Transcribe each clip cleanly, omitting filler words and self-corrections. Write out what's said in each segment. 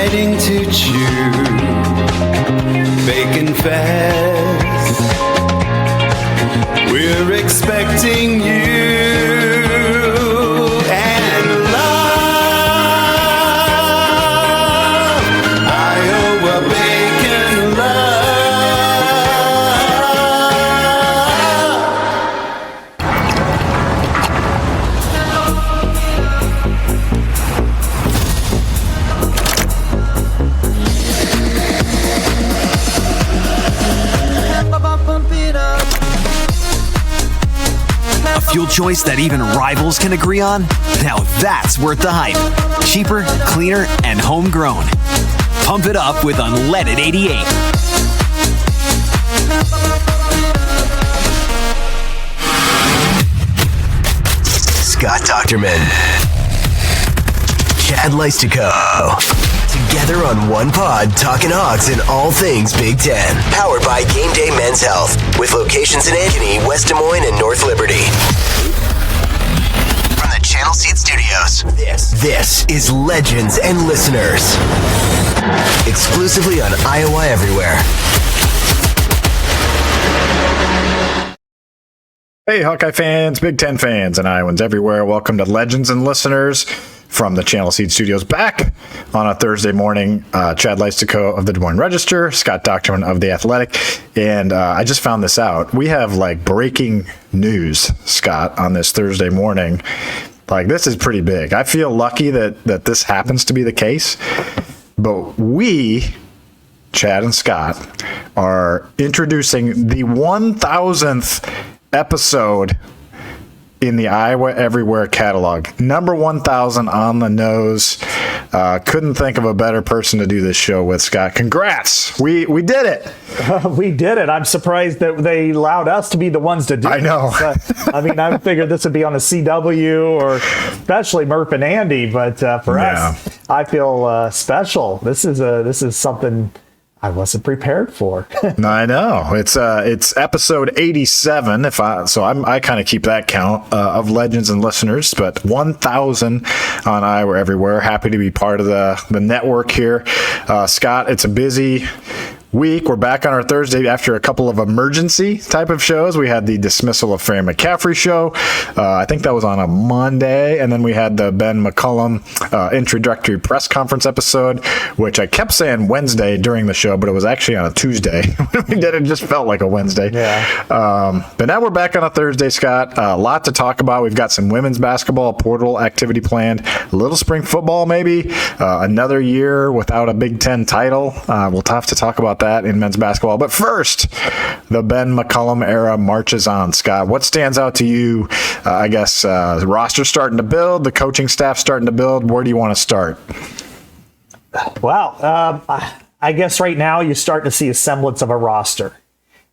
fighting to chew bacon fast. We're expecting you and love, Iowa bacon love. A fuel choice that even rivals can agree on? Now that's worth the hype. Cheaper, cleaner, and homegrown. Pump it up with unleaded 88. Scott Dochterman. Chad Leistikow. Together on one pod, talking Hawks and all things Big Ten. Powered by GameDay Men's Health, with locations in Ankeny, West Des Moines, and North Liberty. From the Channel Seed Studios, this is Legends and Listeners. Exclusively on Iowa Everywhere. Hey, Hawkeye fans, Big Ten fans, and Iowans everywhere. Welcome to Legends and Listeners from the Channel Seed Studios. Back on a Thursday morning, Chad Leistikow of the Des Moines Register, Scott Dochterman of The Athletic, and I just found this out. We have breaking news, Scott, on this Thursday morning. This is pretty big. I feel lucky that this happens to be the case, but we, Chad and Scott, are introducing the 1,000th episode in the Iowa Everywhere catalog. Number 1,000 on the nose. Couldn't think of a better person to do this show with, Scott. Congrats. We did it. We did it. I'm surprised that they allowed us to be the ones to do it. I know. I figured this would be on the CW or especially Murph and Andy, but for us, I feel special. This is something I wasn't prepared for. I know. It's episode 87. I kind of keep that count of Legends and Listeners, but 1,000 on Iowa Everywhere. Happy to be part of the network here. Scott, it's a busy week. We're back on our Thursday after a couple of emergency type of shows. We had the dismissal of Fran McCaffrey show. I think that was on a Monday. And then we had the Ben McCollum introductory press conference episode, which I kept saying Wednesday during the show, but it was actually on a Tuesday. When we did it, just felt like a Wednesday. Yeah. But now we're back on a Thursday, Scott. A lot to talk about. We've got some women's basketball portal activity planned, a little spring football maybe, another year without a Big Ten title. We'll have to talk about that in men's basketball. But first, the Ben McCollum era marches on. Scott, what stands out to you? The roster's starting to build, the coaching staff starting to build. Where do you want to start? Well, I guess right now you're starting to see a semblance of a roster,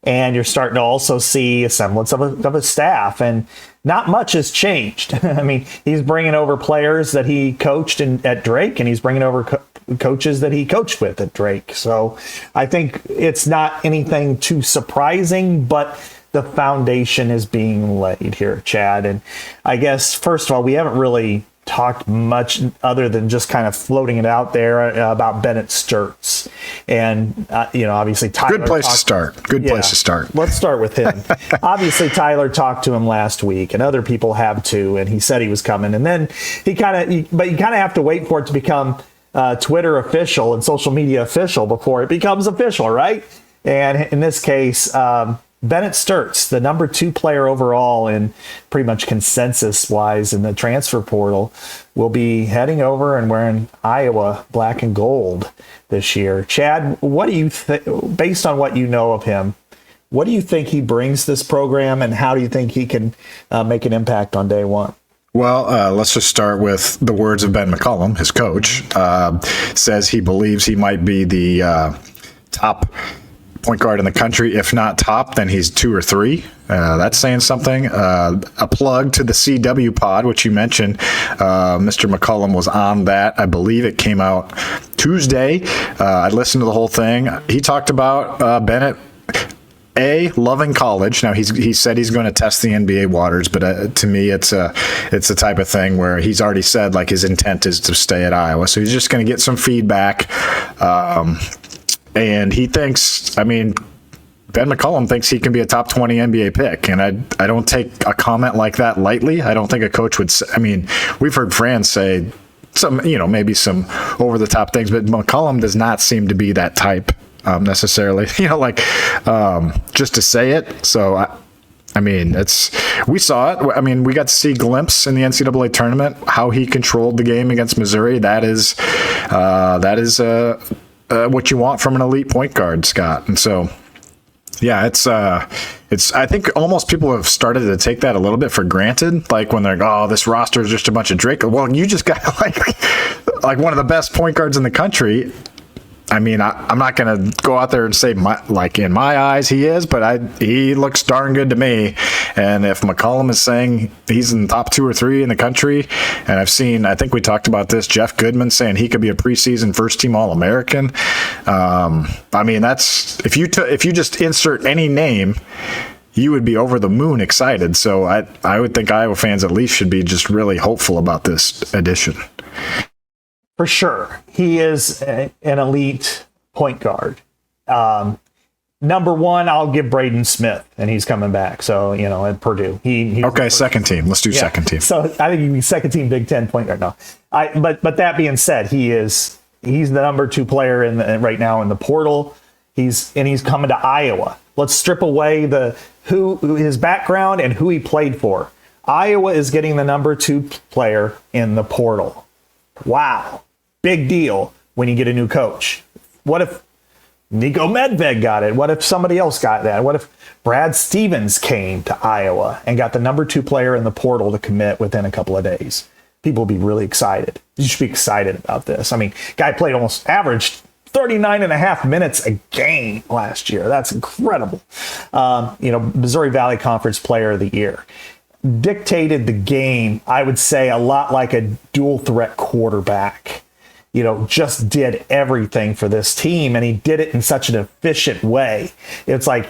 and you're starting to also see a semblance of a staff, and not much has changed. I mean, he's bringing over players that he coached at Drake, and he's bringing over coaches that he coached with at Drake. So I think it's not anything too surprising, but the foundation is being laid here, Chad. And I guess, first of all, we haven't really talked much other than just kind of floating it out there about Bennett Sturts. And, obviously Tyler. Good place to start. Let's start with him. Obviously, Tyler talked to him last week, and other people have too, and he said he was coming. And then but you kind of have to wait for it to become Twitter official and social media official before it becomes official, right? And in this case, Bennett Sturts, the number 2 player overall and pretty much consensus-wise in the transfer portal, will be heading over and wearing Iowa black and gold this year. Chad, what do you think, based on what you know of him, what do you think he brings this program, and how do you think he can make an impact on day one? Well, let's just start with the words of Ben McCollum, his coach. Says he believes he might be the top point guard in the country. If not top, then he's 2 or 3. That's saying something. A plug to the CW pod, which you mentioned. Mr. McCollum was on that. I believe it came out Tuesday. I listened to the whole thing. He talked about Bennett loving college. Now he said he's going to test the NBA waters, but to me, it's the type of thing where he's already said like his intent is to stay at Iowa. So he's just going to get some feedback, and he thinks. I mean, Ben McCollum thinks he can be a top 20 NBA pick, and I don't take a comment like that lightly. I don't think a coach would. I mean, we've heard Fran say some, maybe some over the top things, but McCollum does not seem to be that type. Necessarily, just to say it. So, I mean, we saw it. I mean, we got to see a glimpse in the NCAA tournament how he controlled the game against Missouri. That is what you want from an elite point guard, Scott. And so, yeah, it's. I think almost people have started to take that a little bit for granted. Like when they're like, oh, this roster is just a bunch of Drake. Well, you just got like one of the best point guards in the country. I mean, I'm not going to go out there and say, in my eyes, he is, but he looks darn good to me. And if McCollum is saying he's in the top 2 or 3 in the country, and I think we talked about this, Jeff Goodman saying he could be a preseason first-team All-American. I mean, that's if you just insert any name, you would be over the moon excited. So I would think Iowa fans at least should be just really hopeful about this addition. For sure. He is an elite point guard. Number one, I'll give Braden Smith, and he's coming back. So, at Purdue. Okay, second team. Let's do second team. So I think he'd be second team Big Ten point guard. No. But that being said, he's the number 2 player right now in the portal. He's coming to Iowa. Let's strip away who his background and who he played for. Iowa is getting the number 2 player in the portal. Wow. Big deal when you get a new coach. What if Nico Medved got it? What if somebody else got that? What if Brad Stevens came to Iowa and got the number 2 player in the portal to commit within a couple of days? People will be really excited. You should be excited about this. I mean, guy played averaged 39 and a half minutes a game last year. That's incredible. Missouri Valley Conference Player of the Year. Dictated the game, I would say, a lot like a dual threat quarterback. Just did everything for this team, and he did it in such an efficient way. It's like,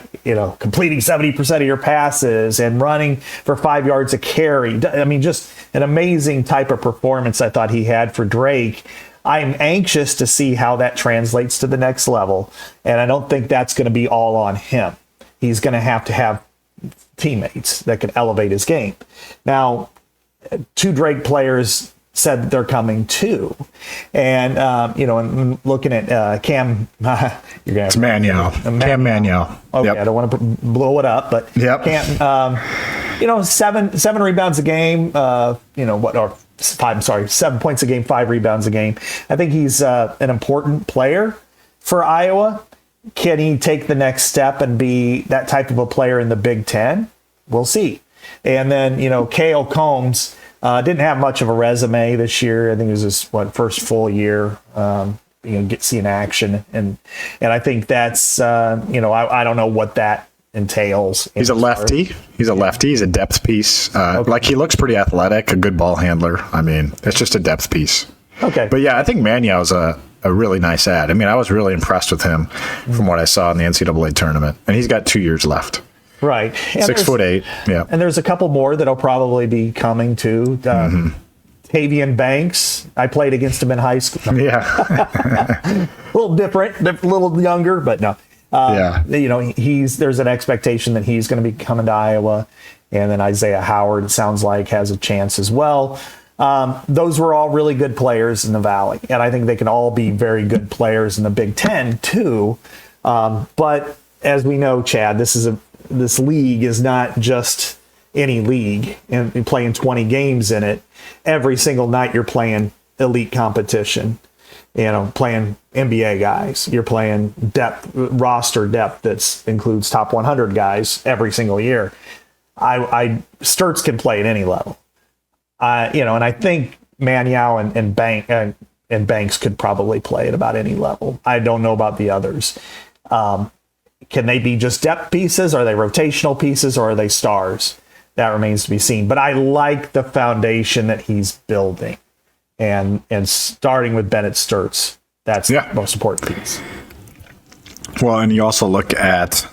completing 70% of your passes and running for 5 yards a carry. I mean, just an amazing type of performance I thought he had for Drake. I'm anxious to see how that translates to the next level, and I don't think that's going to be all on him. He's going to have teammates that can elevate his game. Now, 2 Drake players said that they're coming too, and and looking at Cam, you're gonna it's Manuel. Cam Manuel. Okay, yep. I don't want to blow it up, but yep. Cam, 7 rebounds a game. 7 points a game, 5 rebounds a game. I think he's an important player for Iowa. Can he take the next step and be that type of a player in the Big Ten? We'll see. And then, Cale Combs didn't have much of a resume this year. I think it was his first full year, seeing action. And I think that's, I don't know what that entails. He's a lefty. He's a lefty. He's a depth piece. Like he looks pretty athletic, a good ball handler. I mean, it's just a depth piece. Okay. But yeah, I think Manuel's a really nice ad. I mean, I was really impressed with him from what I saw in the NCAA tournament. And he's got 2 years left. Right. And 6'8". Yeah. And there's a couple more that'll probably be coming too. Tavian Banks. I played against him in high school. Yeah. A little different, a little younger, but no. There's an expectation that he's going to be coming to Iowa. And then Isaiah Howard, it sounds like, has a chance as well. Those were all really good players in the Valley. And I think they can all be very good players in the Big Ten too. But as we know, Chad, this league is not just any league, and you're playing 20 games in it. Every single night you're playing elite competition, playing NBA guys. You're playing roster depth that includes top 100 guys every single year. Sturts can play at any level. And I think Manuel and Banks could probably play at about any level. I don't know about the others. Can they be just depth pieces? Are they rotational pieces, or are they stars? That remains to be seen. But I like the foundation that he's building, and starting with Bennett Sturts. That's the most important piece. Well, and you also look at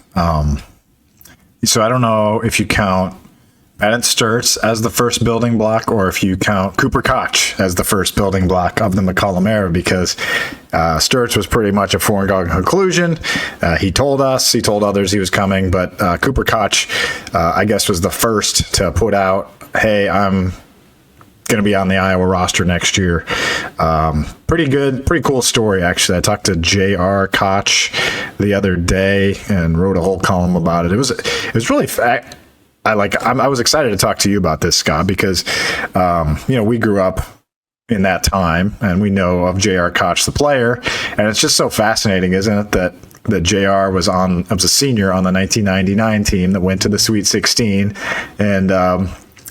So I don't know if you count Bennett Sturts as the first building block, or if you count Cooper Koch as the first building block of the McCollum era, because Sturts was pretty much a foregone conclusion. He told others he was coming, but Cooper Koch, I guess, was the first to put out, hey, I'm going to be on the Iowa roster next year. Pretty cool story, actually. I talked to J.R. Koch the other day and wrote a whole column about it. It was really I was excited to talk to you about this, Scott, because we grew up in that time and we know of J.R. Koch, the player, and it's just so fascinating, isn't it, that J.R. was a senior on the 1999 team that went to the Sweet 16, and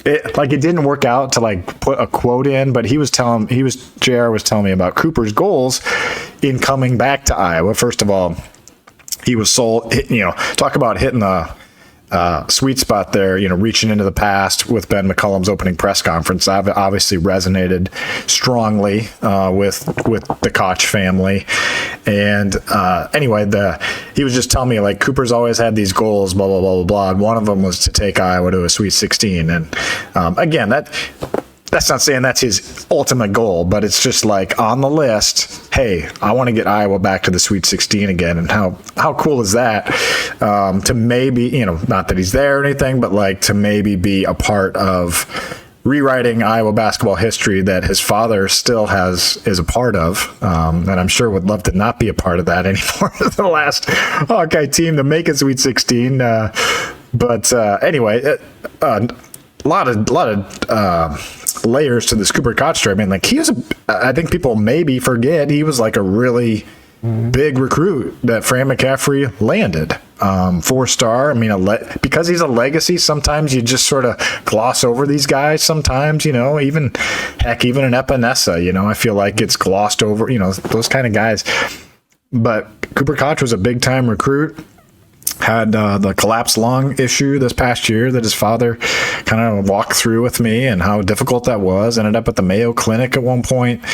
it didn't work out to put a quote in, but J.R. was telling me about Cooper's goals in coming back to Iowa. First of all, he was sold, talk about hitting the sweet spot there, reaching into the past with Ben McCollum's opening press conference. Obviously resonated strongly with the Koch family. And anyway, he was just telling me, Cooper's always had these goals, blah, blah, blah, blah, blah. And one of them was to take Iowa to a Sweet 16. And again, that's not saying that's his ultimate goal, but it's just on the list, hey, I want to get Iowa back to the Sweet 16 again. And how cool is that to maybe, not that he's there or anything, but to maybe be a part of rewriting Iowa basketball history that his father still is a part of. And I'm sure would love to not be a part of that anymore. The last Hawkeye team to make a Sweet 16. But anyway, a lot of layers to this Cooper Koch story. I mean, I think people maybe forget he was a really big recruit that Fran McCaffrey landed. 4-star. I mean, because he's a legacy, sometimes you just sort of gloss over these guys sometimes, even an Epinesa, I feel like it's glossed over, those kind of guys. But Cooper Koch was a big time recruit. Had the collapsed lung issue this past year that his father kind of walked through with me, and how difficult that was. Ended up at the Mayo Clinic at one point,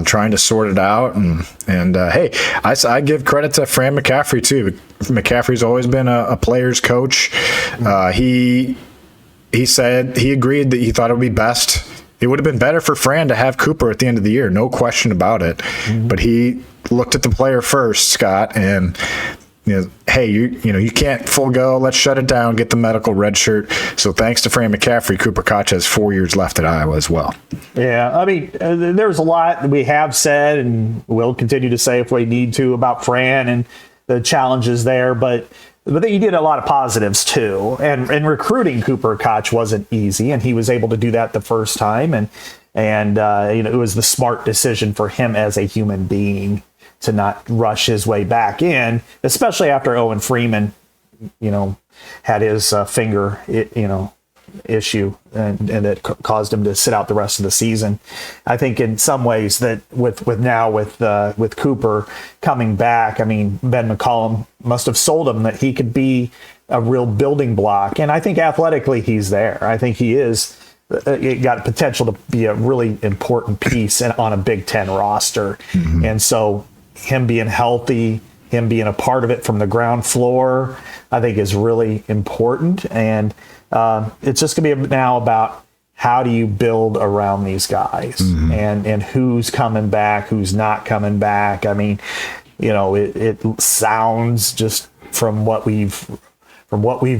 trying to sort it out. And hey, I give credit to Fran McCaffrey too. McCaffrey's always been a player's coach. He said he agreed that he thought it would be best. It would have been better for Fran to have Cooper at the end of the year, no question about it. But he looked at the player first, Scott, and hey, you can't full go. Let's shut it down. Get the medical red shirt. So thanks to Fran McCaffrey, Cooper Koch has 4 years left at Iowa as well. Yeah, I mean, there's a lot we have said and will continue to say if we need to about Fran and the challenges there, but he did a lot of positives too. And recruiting Cooper Koch wasn't easy, and he was able to do that the first time. And it was the smart decision for him as a human being to not rush his way back in, especially after Owen Freeman, had his finger, issue and it caused him to sit out the rest of the season. I think in some ways that with Cooper coming back, I mean, Ben McCollum must have sold him that he could be a real building block. And I think athletically he's there. I think he is. It got potential to be a really important piece on a Big Ten roster. Mm-hmm. And so him being healthy, him being a part of it from the ground floor, I think is really important. And it's just going to be now about how do you build around these guys, mm-hmm. and who's coming back, who's not coming back. I mean, it sounds just from what we've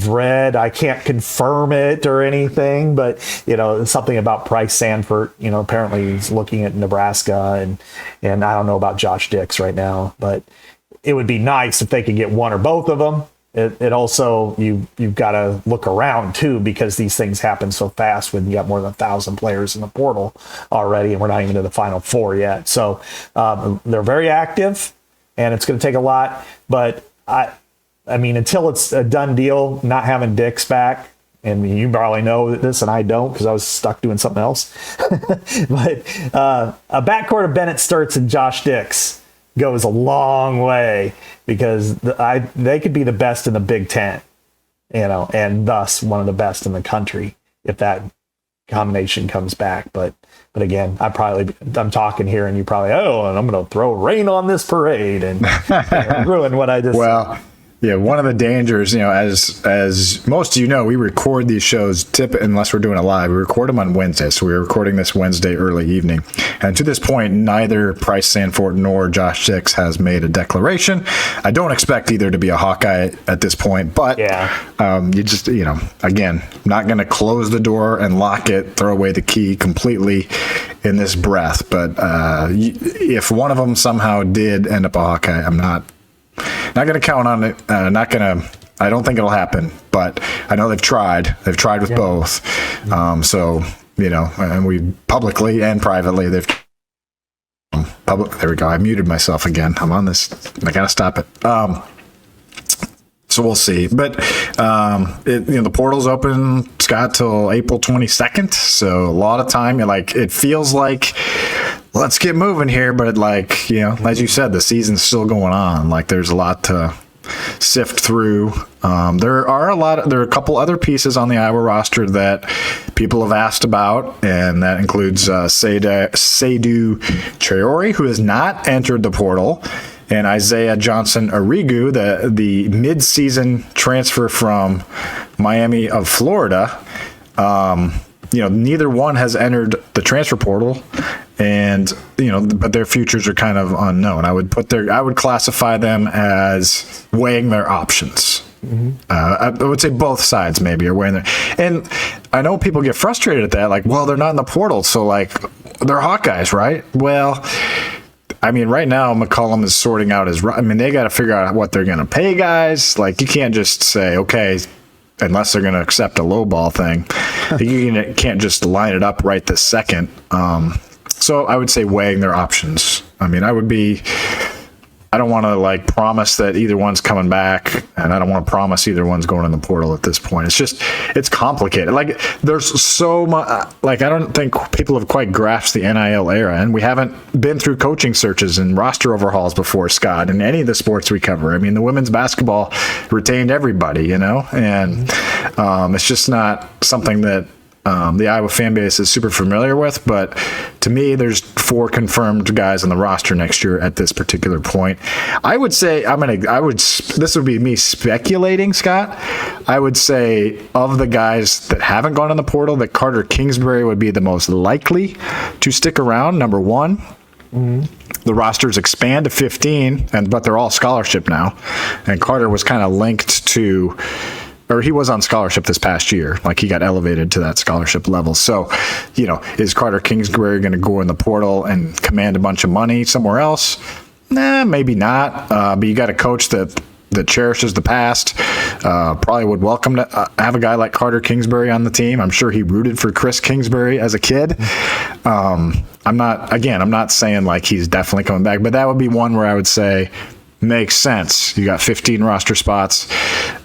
read, I can't confirm it or anything, but something about Bryce Sanford, apparently he's looking at Nebraska, and I don't know about Josh Dix right now, but it would be nice if they could get one or both of them. It also, you've got to look around too, because these things happen so fast when you got more than 1,000 players in the portal already, and we're not even to the Final Four yet. So they're very active, and it's going to take a lot, but I mean, until it's a done deal, not having Dix back, and you probably know this and I don't because I was stuck doing something else, but a backcourt of Bennett Sturts and Josh Dix goes a long way, because they could be the best in the Big Ten, and thus one of the best in the country if that combination comes back. But again, I'm talking here, and you probably, and I'm going to throw rain on this parade and ruin what I just said. Yeah, one of the dangers, as most of you know, we record these shows unless we're doing it live. We record them on Wednesday, so we're recording this Wednesday early evening. And to this point, neither Price Sanford nor Josh Dix has made a declaration. I don't expect either to be a Hawkeye at this point, but you just, again, not going to close the door and lock it, throw away the key completely in this breath. But if one of them somehow did end up a Hawkeye, I'm not going to count on it. I don't think it'll happen, but I know they've tried. They've tried with both. And we publicly and privately, they've there we go. I muted myself again. I'm on this. I got to stop it. So we'll see. But the portal's open, Scott, till April 22nd. So a lot of time. It feels like let's get moving here, but as you said, the season's still going on. There's a lot to sift through. There are a couple other pieces on the Iowa roster that people have asked about, and that includes Seydou Traore, who has not entered the portal, and Isaiah Johnson-Arigu, the mid-season transfer from Miami of Florida. Neither one has entered the transfer portal, and but their futures are kind of unknown. I would classify them as weighing their options. Mm-hmm. I would say both sides maybe are weighing their, and I know people get frustrated at that. They're not in the portal, so they're Hawkeyes, right? Well, right now McCollum is sorting out they got to figure out what they're going to pay guys. You can't just say, okay, unless they're going to accept a low ball thing. You can't just line it up right this second. So I would say weighing their options. I don't want to promise that either one's coming back, and I don't want to promise either one's going in the portal at this point. It's complicated. There's so much, I don't think people have quite grasped the NIL era, and we haven't been through coaching searches and roster overhauls before, Scott, in any of the sports we cover. The women's basketball retained everybody, and it's just not something that the Iowa fan base is super familiar with. But to me, there's 4 confirmed guys on the roster next year at this particular point. I would say this would be me speculating, Scott. I would say of the guys that haven't gone in the portal, that Carter Kingsbury would be the most likely to stick around, number one. Mm-hmm. The rosters expand to 15, but they're all scholarship now. And Carter was kind of linked to, or he was on scholarship this past year. He got elevated to that scholarship level. So, is Carter Kingsbury going to go in the portal and command a bunch of money somewhere else? Nah, maybe not. But you got a coach that cherishes the past, probably would welcome to have a guy like Carter Kingsbury on the team. I'm sure he rooted for Chris Kingsbury as a kid. I'm not saying he's definitely coming back, but that would be one where I would say makes sense. You got 15 roster spots.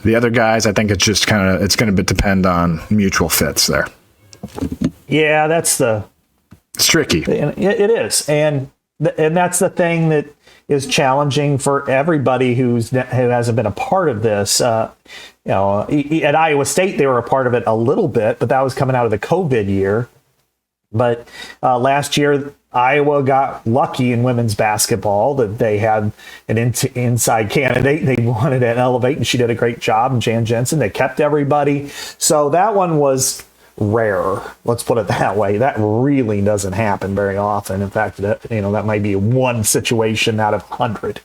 The other guys, I think it's just it's going to depend on mutual fits there. Yeah, it's tricky. It is. And that's the thing that is challenging for everybody who hasn't been a part of this. At Iowa State, they were a part of it a little bit, but that was coming out of the COVID year. But last year, Iowa got lucky in women's basketball that they had an inside candidate. They wanted to elevate, and she did a great job. And Jan Jensen, they kept everybody. So that one was rare. Let's put it that way. That really doesn't happen very often. In fact, that might be one situation out of 100.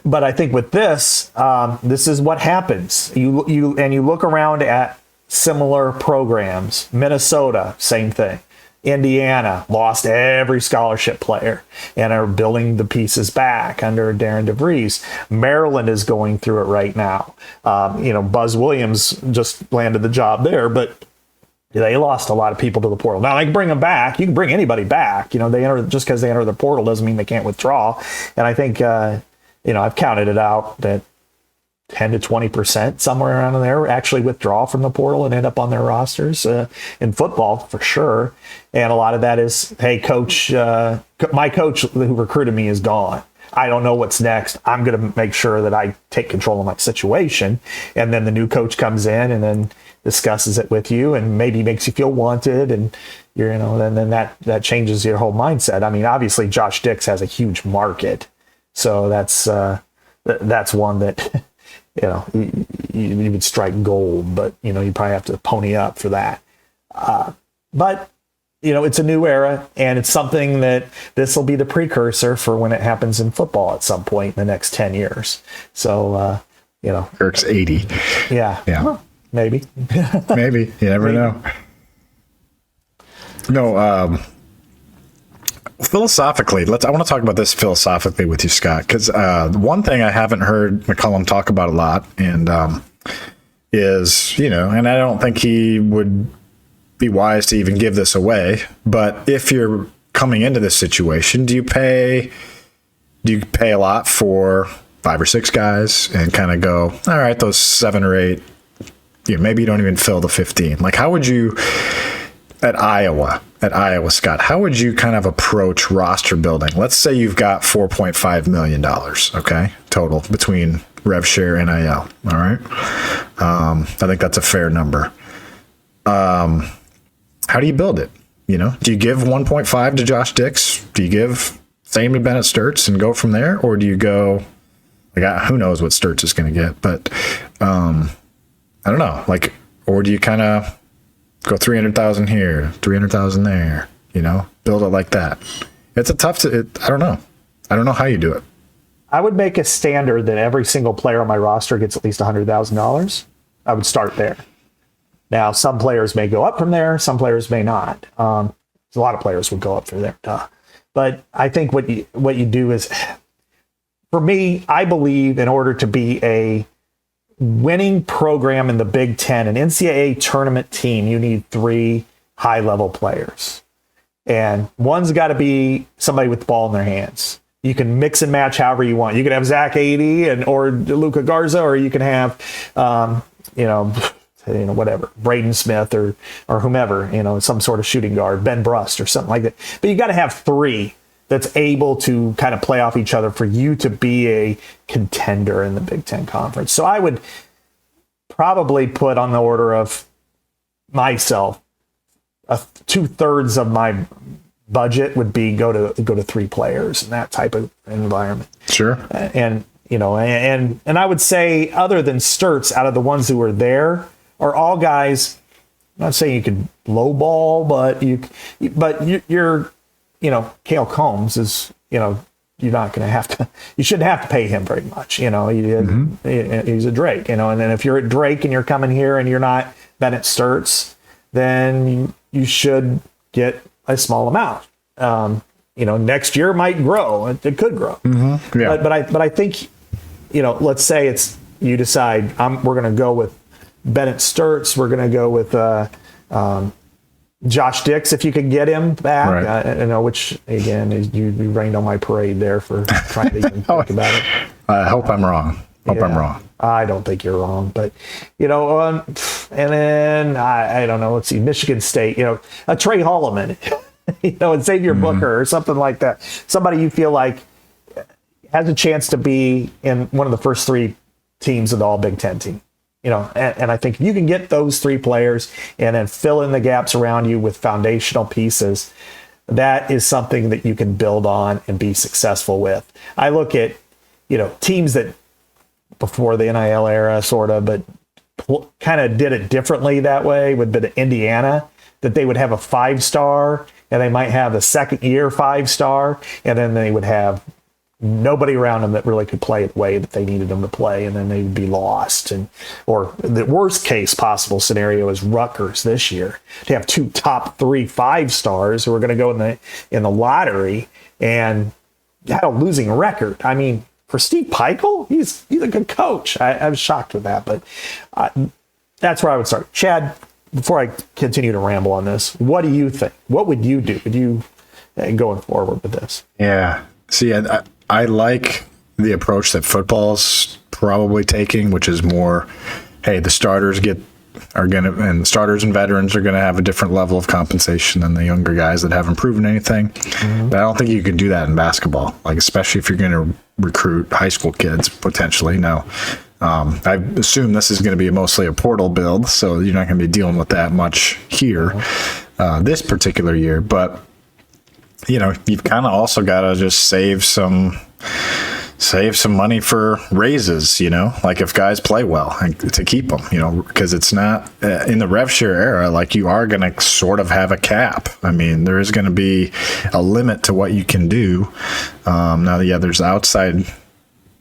But I think with this, this is what happens. You look around at similar programs. Minnesota, same thing. Indiana lost every scholarship player and are building the pieces back under Darren DeVries. Maryland is going through it right now. Buzz Williams just landed the job there, but they lost a lot of people to the portal. Now they can bring them back. You can bring anybody back. They enter, just because they enter the portal doesn't mean they can't withdraw. And I think, I've counted it out that 10 to 20%, somewhere around there, actually withdraw from the portal and end up on their rosters in football for sure. And a lot of that is, hey, coach, my coach who recruited me is gone. I don't know what's next. I'm going to make sure that I take control of my situation. And then the new coach comes in and then discusses it with you and maybe makes you feel wanted. And then that changes your whole mindset. Obviously Josh Dix has a huge market. So that's one that you would strike gold, but you probably have to pony up for that. But it's a new era, and it's something that this will be the precursor for when it happens in football at some point in the next 10 years. So, Kirk's 80. Yeah. Well, maybe. Maybe. You never know. No, philosophically, I want to talk about this philosophically with you, Scott, because one thing I haven't heard McCollum talk about a lot, and is, and I don't think he would be wise to even give this away, but if you're coming into this situation, do you pay a lot for 5 or 6 guys and kind of go, all right, those 7 or 8, maybe you don't even fill the 15. Like, how would you at Iowa, Scott, how would you kind of approach roster building? Let's say you've got $4.5 million, okay, total between rev share and NIL. All right. I think that's a fair number. How do you build it? Do you give 1.5 to Josh Dix? Do you give same to Bennett Sturts and go from there? Or do you go, who knows what Sturts is going to get, but I don't know. Or do you kind of go 300,000 here, 300,000 there, build it like that? It's I don't know. I don't know how you do it. I would make a standard that every single player on my roster gets at least $100,000. I would start there. Now, some players may go up from there. Some players may not. A lot of players would go up from there. But I think what you do is, for me, I believe in order to be a winning program in the Big Ten, an NCAA tournament team, you need 3 high-level players. And one's got to be somebody with the ball in their hands. You can mix and match however you want. You can have Zach 80 or Luka Garza, or you can have, whatever, Braden Smith or whomever, some sort of shooting guard, Ben Brust or something like that. But you got to have 3 that's able to kind of play off each other for you to be a contender in the Big Ten Conference. So I would probably put on the order of myself, 2/3 of my budget would be go to 3 players in that type of environment. Sure. And I would say, other than Sturts, out of the ones who are there, are all guys. I'm not saying you can lowball, but you're Cale Combs is, you're not going to have to, you shouldn't have to pay him very much. He's a Drake, and then if you're at Drake and you're coming here and you're not Bennett Sturts, then you should get a small amount. Next year might grow. It could grow. Mm-hmm. Yeah. But I think, let's say it's, you decide we're going to go with Bennett Sturts. We're going to go with Josh Dix, if you can get him back. Right. Which, again, is you rained on my parade there for trying to even think about it. I hope I'm wrong. I'm wrong. I don't think you're wrong, but and then I don't know. Let's see, Michigan State. A Trey Holloman, and Xavier Booker or something like that. Somebody you feel like has a chance to be in one of the first 3 teams of the All Big Ten team. And I think if you can get those 3 players and then fill in the gaps around you with foundational pieces, that is something that you can build on and be successful with. I look at, teams that before the NIL era sort of, but kind of did it differently that way, would be Indiana, that they would have a 5-star and they might have a second-year 5-star, and then they would have nobody around them that really could play the way that they needed them to play, and then they would be lost. Or the worst case possible scenario is Rutgers this year, to have 2 top 3 5-stars who are going to go in the lottery and had a losing record. I mean, for Steve Peichel, he's a good coach. I was shocked with that, but that's where I would start. Chad, before I continue to ramble on this, what do you think? What would you do? Would you going forward with this? Yeah. See, I like the approach that football's probably taking, which is more, hey, the starters and starters and veterans are going to have a different level of compensation than the younger guys that haven't proven anything. Mm-hmm. But I don't think you can do that in basketball, especially if you're going to recruit high school kids potentially. Now, I assume this is going to be mostly a portal build, so you're not going to be dealing with that much here this particular year. But you've kind of also got to just save some save some money for raises, like if guys play well and to keep them, because it's not in the rev share era, like you are going to sort of have a cap. I mean, there is going to be a limit to what you can do. Now, there's outside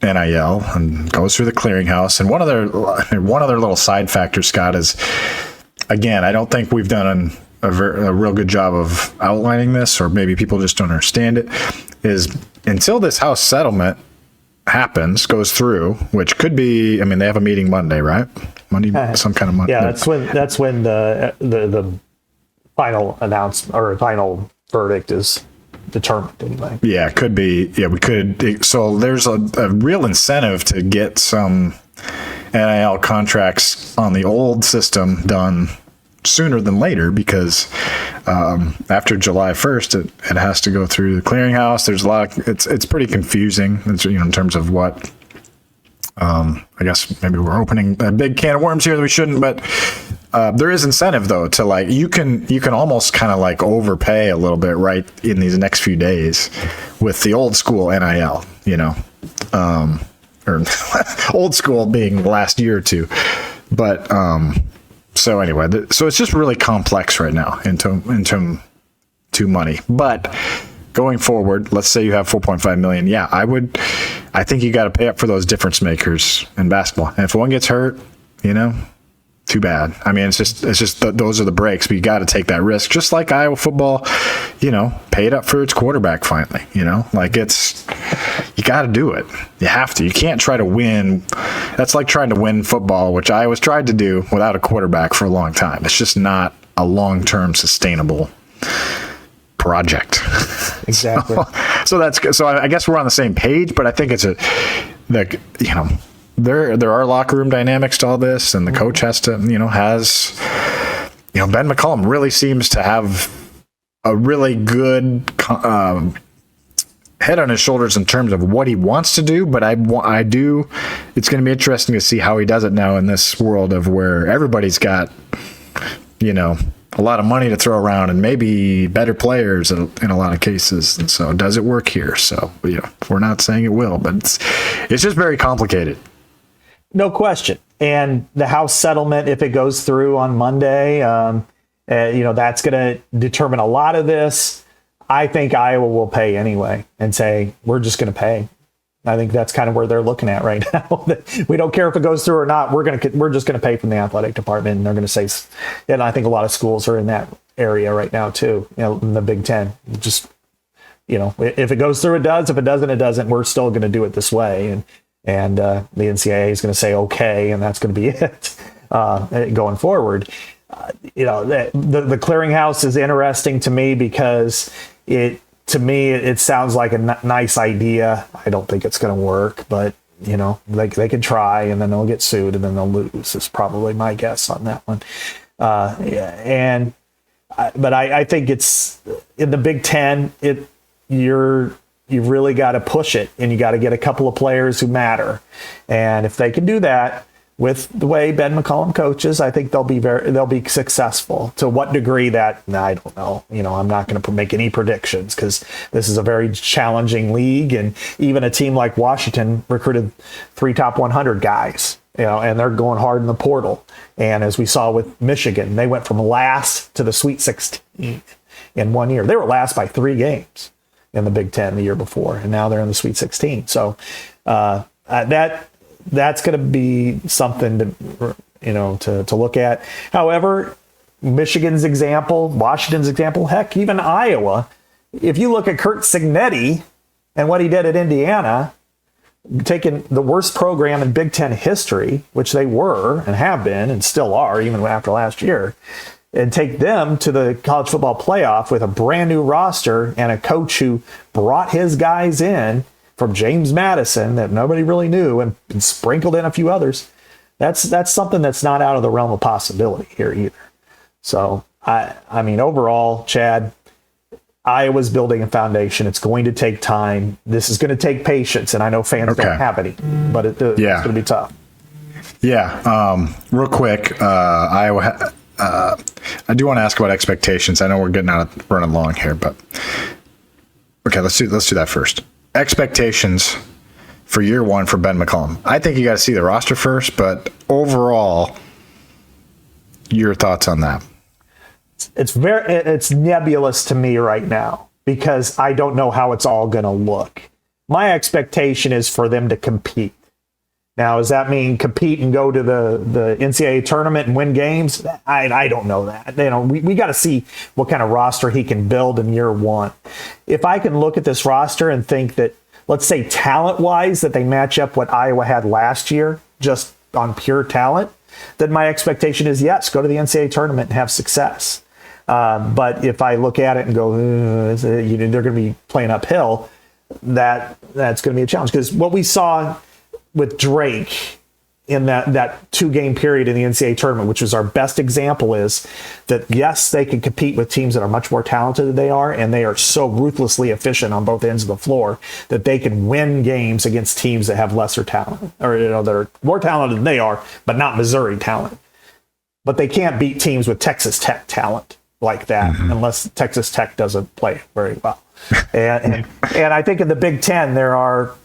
NIL and goes through the clearinghouse. And one other little side factor, Scott, is, again, I don't think we've done a real good job of outlining this, or maybe people just don't understand it, is until this house settlement goes through, which could be, they have a meeting Monday, right? Some kind of Monday. Yeah, that's when the final announcement or final verdict is determined anyway. Yeah, it could be. Yeah, we could. So there's a real incentive to get some NIL contracts on the old system done sooner than later, because after July 1st, it has to go through the clearinghouse. There's a lot of, it's pretty confusing, in terms of what, I guess maybe we're opening a big can of worms here that we shouldn't, but there is incentive though to you can almost kind of overpay a little bit right in these next few days with the old school NIL, or old school being the last year or two, but so anyway, so it's just really complex right now into money. But going forward, let's say you have 4.5 million. Yeah, I think you got to pay up for those difference makers in basketball. And if one gets hurt, too bad. It's just those are the breaks, but you got to take that risk. Just like Iowa football, paid up for its quarterback finally. You got to do it. You have to. You can't try to win. That's like trying to win football, which Iowa's tried to do without a quarterback for a long time. It's just not a long-term sustainable project. Exactly. So I guess we're on the same page, but I think it's there are locker room dynamics to all this, and the coach has to, Ben McCollum really seems to have a really good head on his shoulders in terms of what he wants to do, but it's going to be interesting to see how he does it now in this world of where everybody's got, a lot of money to throw around and maybe better players in a lot of cases. And so does it work here? So, we're not saying it will, but it's just very complicated. No question. And the house settlement, if it goes through on Monday, that's going to determine a lot of this. I think Iowa will pay anyway and say, we're just going to pay. I think that's kind of where they're looking at right now. We don't care if it goes through or not. We're just going to pay from the athletic department. And they're going to say, and I think a lot of schools are in that area right now too, in the Big Ten. Just, if it goes through, it does. If it doesn't, it doesn't. We're still going to do it this way. And the NCAA is going to say, okay, and that's going to be it going forward. The clearinghouse is interesting to me because it sounds like a nice idea. I don't think it's going to work, but they can try, and then they'll get sued, and then they'll lose. Is probably my guess on that one. But I think it's in the Big Ten. You've really got to push it, and you got to get a couple of players who matter. And if they can do that with the way Ben McCollum coaches, I think they'll be successful. To what degree that, I don't know. I'm not going to make any predictions because this is a very challenging league, and even a team like Washington recruited 3 top 100 guys, and they're going hard in the portal. And as we saw with Michigan, they went from last to the Sweet 16 in 1 year. They were last by 3 games in the Big Ten the year before, and now they're in the Sweet 16. So that's going to be something to look at. However, Michigan's example, Washington's example, heck, even Iowa. If you look at Kurt Cignetti and what he did at Indiana, taking the worst program in Big Ten history, which they were and have been and still are, even after last year, and take them to the college football playoff with a brand new roster and a coach who brought his guys in from James Madison that nobody really knew and sprinkled in a few others. That's something that's not out of the realm of possibility here either. So, I mean, overall, Chad, Iowa's building a foundation. It's going to take time. This is going to take patience, and I know fans don't have any, but it's going to be tough. Yeah. Real quick, Iowa. I do want to ask about expectations. I know we're running long here, but okay, let's do that first. Expectations for year one for Ben McCollum. I think you got to see the roster first, but overall, your thoughts on that? It's nebulous to me right now because I don't know how it's all going to look. My expectation is for them to compete. Now, does that mean compete and go to the NCAA tournament and win games? I don't know that. We got to see what kind of roster he can build in year one. If I can look at this roster and think that, let's say talent-wise, that they match up what Iowa had last year, just on pure talent, then my expectation is, yes, go to the NCAA tournament and have success. But if I look at it and go, they're going to be playing uphill, that's going to be a challenge. Because what we saw with Drake in that 2-game period in the NCAA tournament, which was our best example, is that, yes, they can compete with teams that are much more talented than they are, and they are so ruthlessly efficient on both ends of the floor that they can win games against teams that have lesser talent, or that are more talented than they are, but not Missouri talent. But they can't beat teams with Texas Tech talent like that unless Texas Tech doesn't play very well. And I think in the Big Ten there are,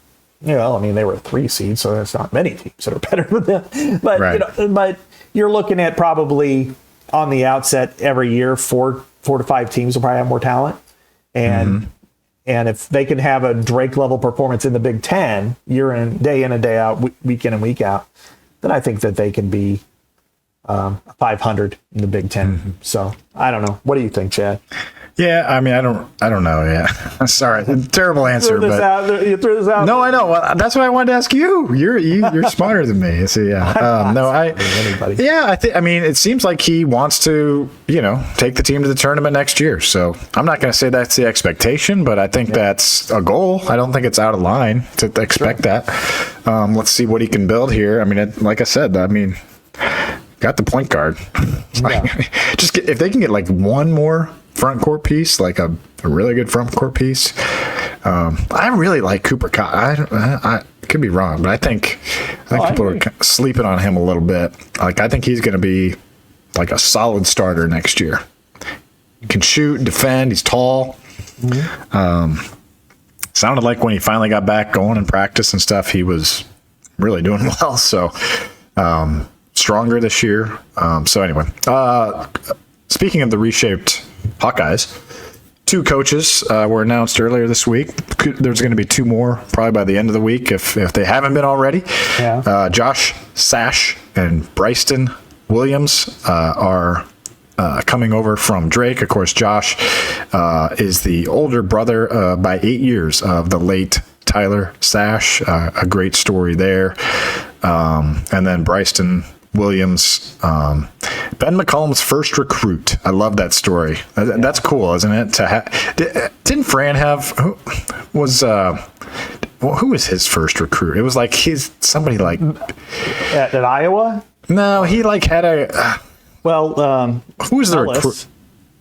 they were a 3 seed, so there's not many teams that are better than them. But right. But you're looking at probably on the outset every year 4 to 5 teams will probably have more talent, and if they can have a Drake level performance in the Big Ten year in and day out, week in and week out, then I think that they can be 500 in the Big Ten. So I don't know. What do you think, Chad? Yeah, I mean, I don't know. Yeah, sorry, terrible answer. You threw this out. No, I know. Well, that's why I wanted to ask you. You're smarter than me. So yeah, Anybody. Yeah, I mean, it seems like he wants to, take the team to the tournament next year. So I'm not going to say that's the expectation, but I think that's a goal. I don't think it's out of line to expect that. Let's see what he can build here. I mean, like I said, got the point guard. If they can get like one more front court piece, like a really good front court piece. I really like Cooper Koch. I could be wrong, but I think people are sleeping on him a little bit. Like, I think he's going to be like a solid starter next year. He can shoot, defend. He's tall. Sounded like when he finally got back going in practice and stuff, he was really doing well. So stronger this year. So anyway, speaking of the reshaped Hawkeyes, 2 coaches were announced earlier this week. There's going to be 2 more probably by the end of the week if they haven't been already. Yeah. Josh Sash and Bryston Williams are coming over from Drake. Of course, Josh is the older brother by 8 years of the late Tyler Sash. A great story there. And then Bryston Williams, Ben McCollum's first recruit. I love that story. That's cool, isn't it? Didn't Fran have who was his first recruit? It was like somebody like at Iowa. No, he like had a. Who was the recruit?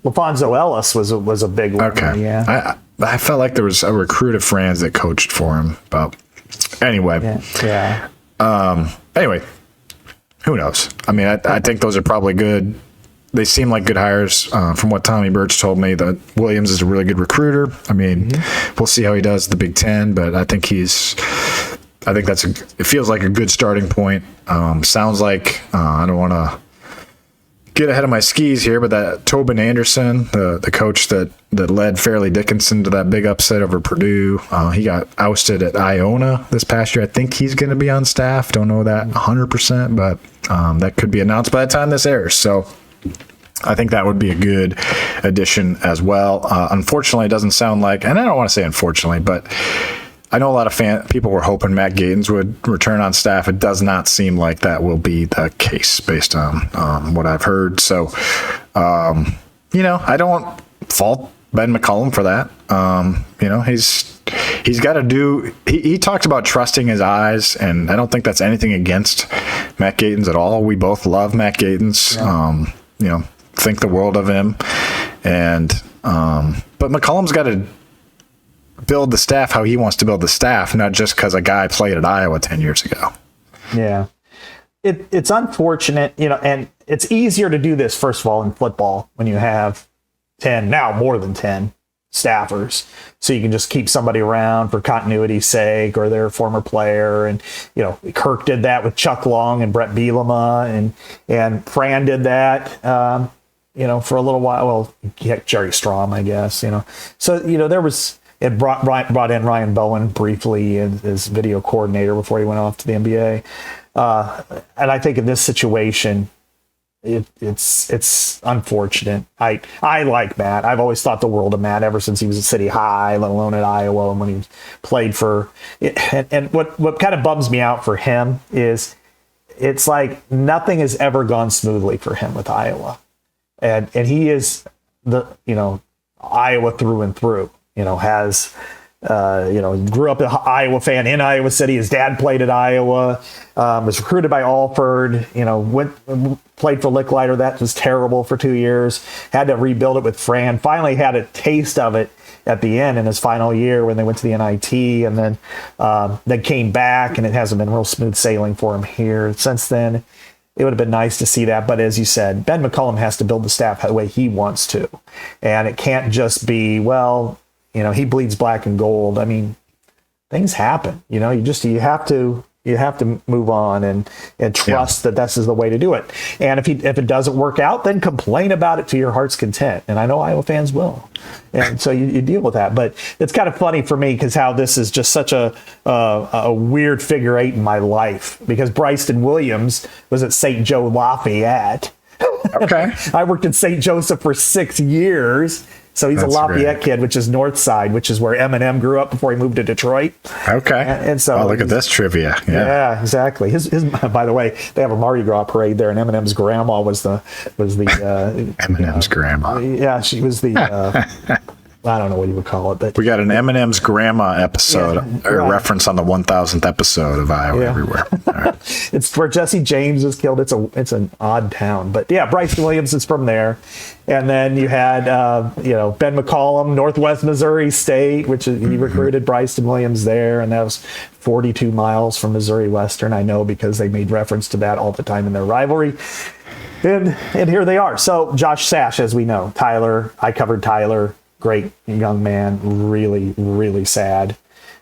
LaFonso Ellis was a big one. Okay, yeah. I felt like there was a recruit of Fran's that coached for him, but anyway. Yeah. Anyway. Who knows? I mean, I think those are probably good. They seem like good hires. From what Tommy Birch told me, that Williams is a really good recruiter. I mean, we'll see how he does in the Big Ten, but I think it feels like a good starting point. Sounds like, I don't want to get ahead of my skis here, but that Tobin Anderson, the coach that led Fairleigh Dickinson to that big upset over Purdue, he got ousted at Iona this past year. I think he's going to be on staff. Don't know that 100%, but that could be announced by the time this airs. So I think that would be a good addition as well. Unfortunately, it doesn't sound like, and I don't want to say unfortunately, but I know a lot of people were hoping Matt Gatens would return on staff. It does not seem like that will be the case based on what I've heard. So, I don't fault Ben McCollum for that. He's got to do. He talked about trusting his eyes, and I don't think that's anything against Matt Gatens at all. We both love Matt Gatens. Yeah. Think the world of him, but McCollum's got to build the staff how he wants to build the staff, not just because a guy played at Iowa 10 years ago. Yeah. It's unfortunate, and it's easier to do this, first of all, in football when you have 10, now more than 10 staffers, so you can just keep somebody around for continuity's sake or their former player. And Kirk did that with Chuck Long and Brett Bielema, and Fran did that for a little while. Well, Jerry Strom, I guess. So there was. It brought in Ryan Bowen briefly as video coordinator before he went off to the NBA. And I think in this situation, it's unfortunate. I like Matt. I've always thought the world of Matt ever since he was at City High, let alone at Iowa, and when he played for it. And what kind of bums me out for him is it's like nothing has ever gone smoothly for him with Iowa. And he is Iowa through and through. Has grew up an Iowa fan in Iowa City. His dad played at Iowa, was recruited by Alford, played for Licklider. That was terrible for 2 years. Had to rebuild it with Fran. Finally had a taste of it at the end in his final year when they went to the NIT, and then came back, and it hasn't been real smooth sailing for him here since then. It would have been nice to see that. But as you said, Ben McCollum has to build the staff the way he wants to. And it can't just be, he bleeds black and gold. I mean, things happen. You have to move on and trust that this is the way to do it. And if it doesn't work out, then complain about it to your heart's content. And I know Iowa fans will. And so you deal with that. But it's kind of funny for me because how this is just such a weird figure eight in my life, because Bryson Williams was at St. Joe Lafayette. Okay. I worked at St. Joseph for 6 years. So he's a Lafayette kid, which is North Side, which is where Eminem grew up before he moved to Detroit. Okay. And so look at this trivia. Yeah, exactly. His by the way, they have a Mardi Gras parade there, and Eminem's grandma was the Eminem's grandma. Yeah, she was the I don't know what you would call it, but we got an Eminem's grandma episode, reference on the 1000th episode of Iowa Everywhere. All right. It's where Jesse James was killed. It's an odd town, but yeah, Bryson Williams is from there. And then you had Ben McCollum, Northwest Missouri State, which he recruited Bryson Williams there, and that was 42 miles from Missouri Western. I know because they made reference to that all the time in their rivalry. And here they are. So Josh Sash, as we know, Tyler. I covered Tyler. Great young man, really, really sad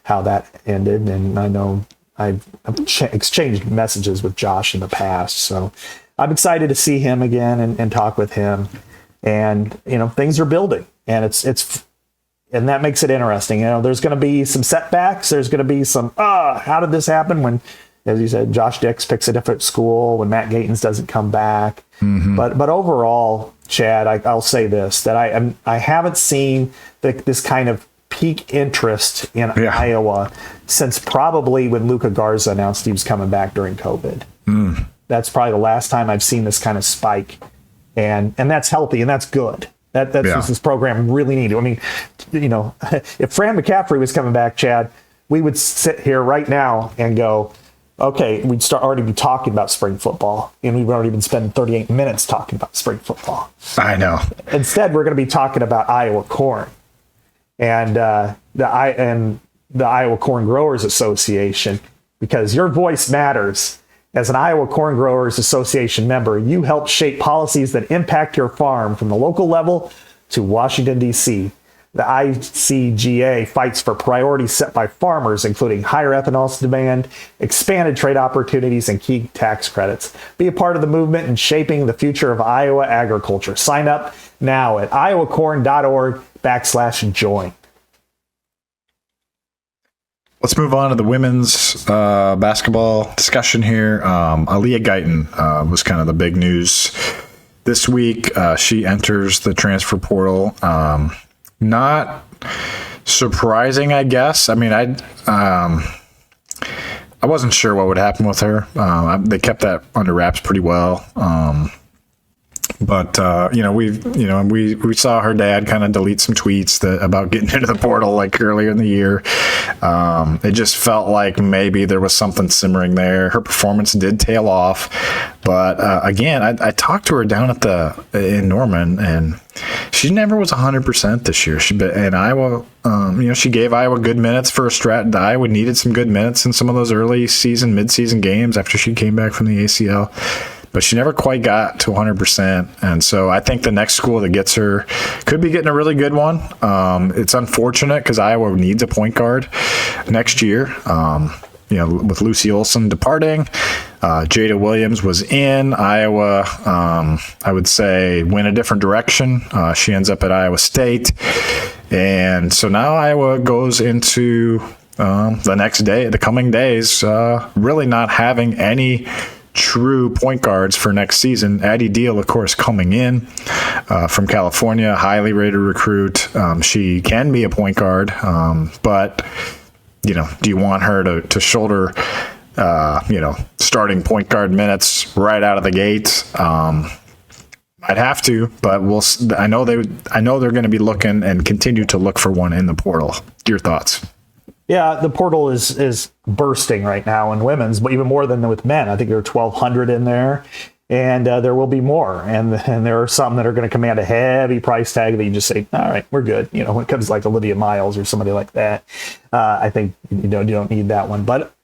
how that ended. And I know I've exchanged messages with Josh in the past. So I'm excited to see him again and talk with him. And, things are building, and and that makes it interesting. There's going to be some setbacks. There's going to be some, how did this happen when, as you said, Josh Dix picks a different school, when Matt Gatens doesn't come back. Mm-hmm. But overall, Chad, I'll say this, that I haven't seen this kind of peak interest in Iowa since probably when Luka Garza announced he was coming back during COVID. That's probably the last time I've seen this kind of spike, and that's healthy and that's good. That's what this program really needed. I mean, if Fran McCaffrey was coming back, Chad, we would sit here right now and go, okay, we'd already be talking about spring football, and we've already been spending 38 minutes talking about spring football. I know. Instead, we're going to be talking about Iowa corn and the Iowa Corn Growers Association, because your voice matters. As an Iowa Corn Growers Association member, you help shape policies that impact your farm from the local level to Washington, D.C. The ICGA fights for priorities set by farmers, including higher ethanol demand, expanded trade opportunities, and key tax credits. Be a part of the movement in shaping the future of Iowa agriculture. Sign up now at iowacorn.org/join. Let's move on to the women's basketball discussion here. Aaliyah Guyton was kind of the big news this week. She enters the transfer portal. Not surprising, I guess. I mean, I wasn't sure what would happen with her. They kept that under wraps pretty well. But we saw her dad kind of delete some tweets about getting into the portal like earlier in the year. It just felt like maybe there was something simmering there. Her performance did tail off, but again, I talked to her down in Norman, and she never was 100% this year. And Iowa, she gave Iowa good minutes for a strat. Iowa needed some good minutes in some of those early season, mid-season games after she came back from the ACL. but she never quite got to 100%. And so I think the next school that gets her could be getting a really good one. It's unfortunate because Iowa needs a point guard next year. With Lucy Olson departing, Jada Williams was in. Iowa, I would say, went a different direction. She ends up at Iowa State. And so now Iowa goes into the coming days, really not having any true point guards for next season. Addie Deal, of course, coming in from California, highly rated recruit. She can be a point guard, but do you want her to shoulder, starting point guard minutes right out of the gate? I'd have to, but I know they're going to be looking and continue to look for one in the portal. Your thoughts? Yeah, the portal is bursting right now in women's, but even more than with men. I think there are 1,200 in there, and there will be more. And there are some that are going to command a heavy price tag that you just say, all right, we're good. When it comes to like Olivia Miles or somebody like that, I think you don't need that one. But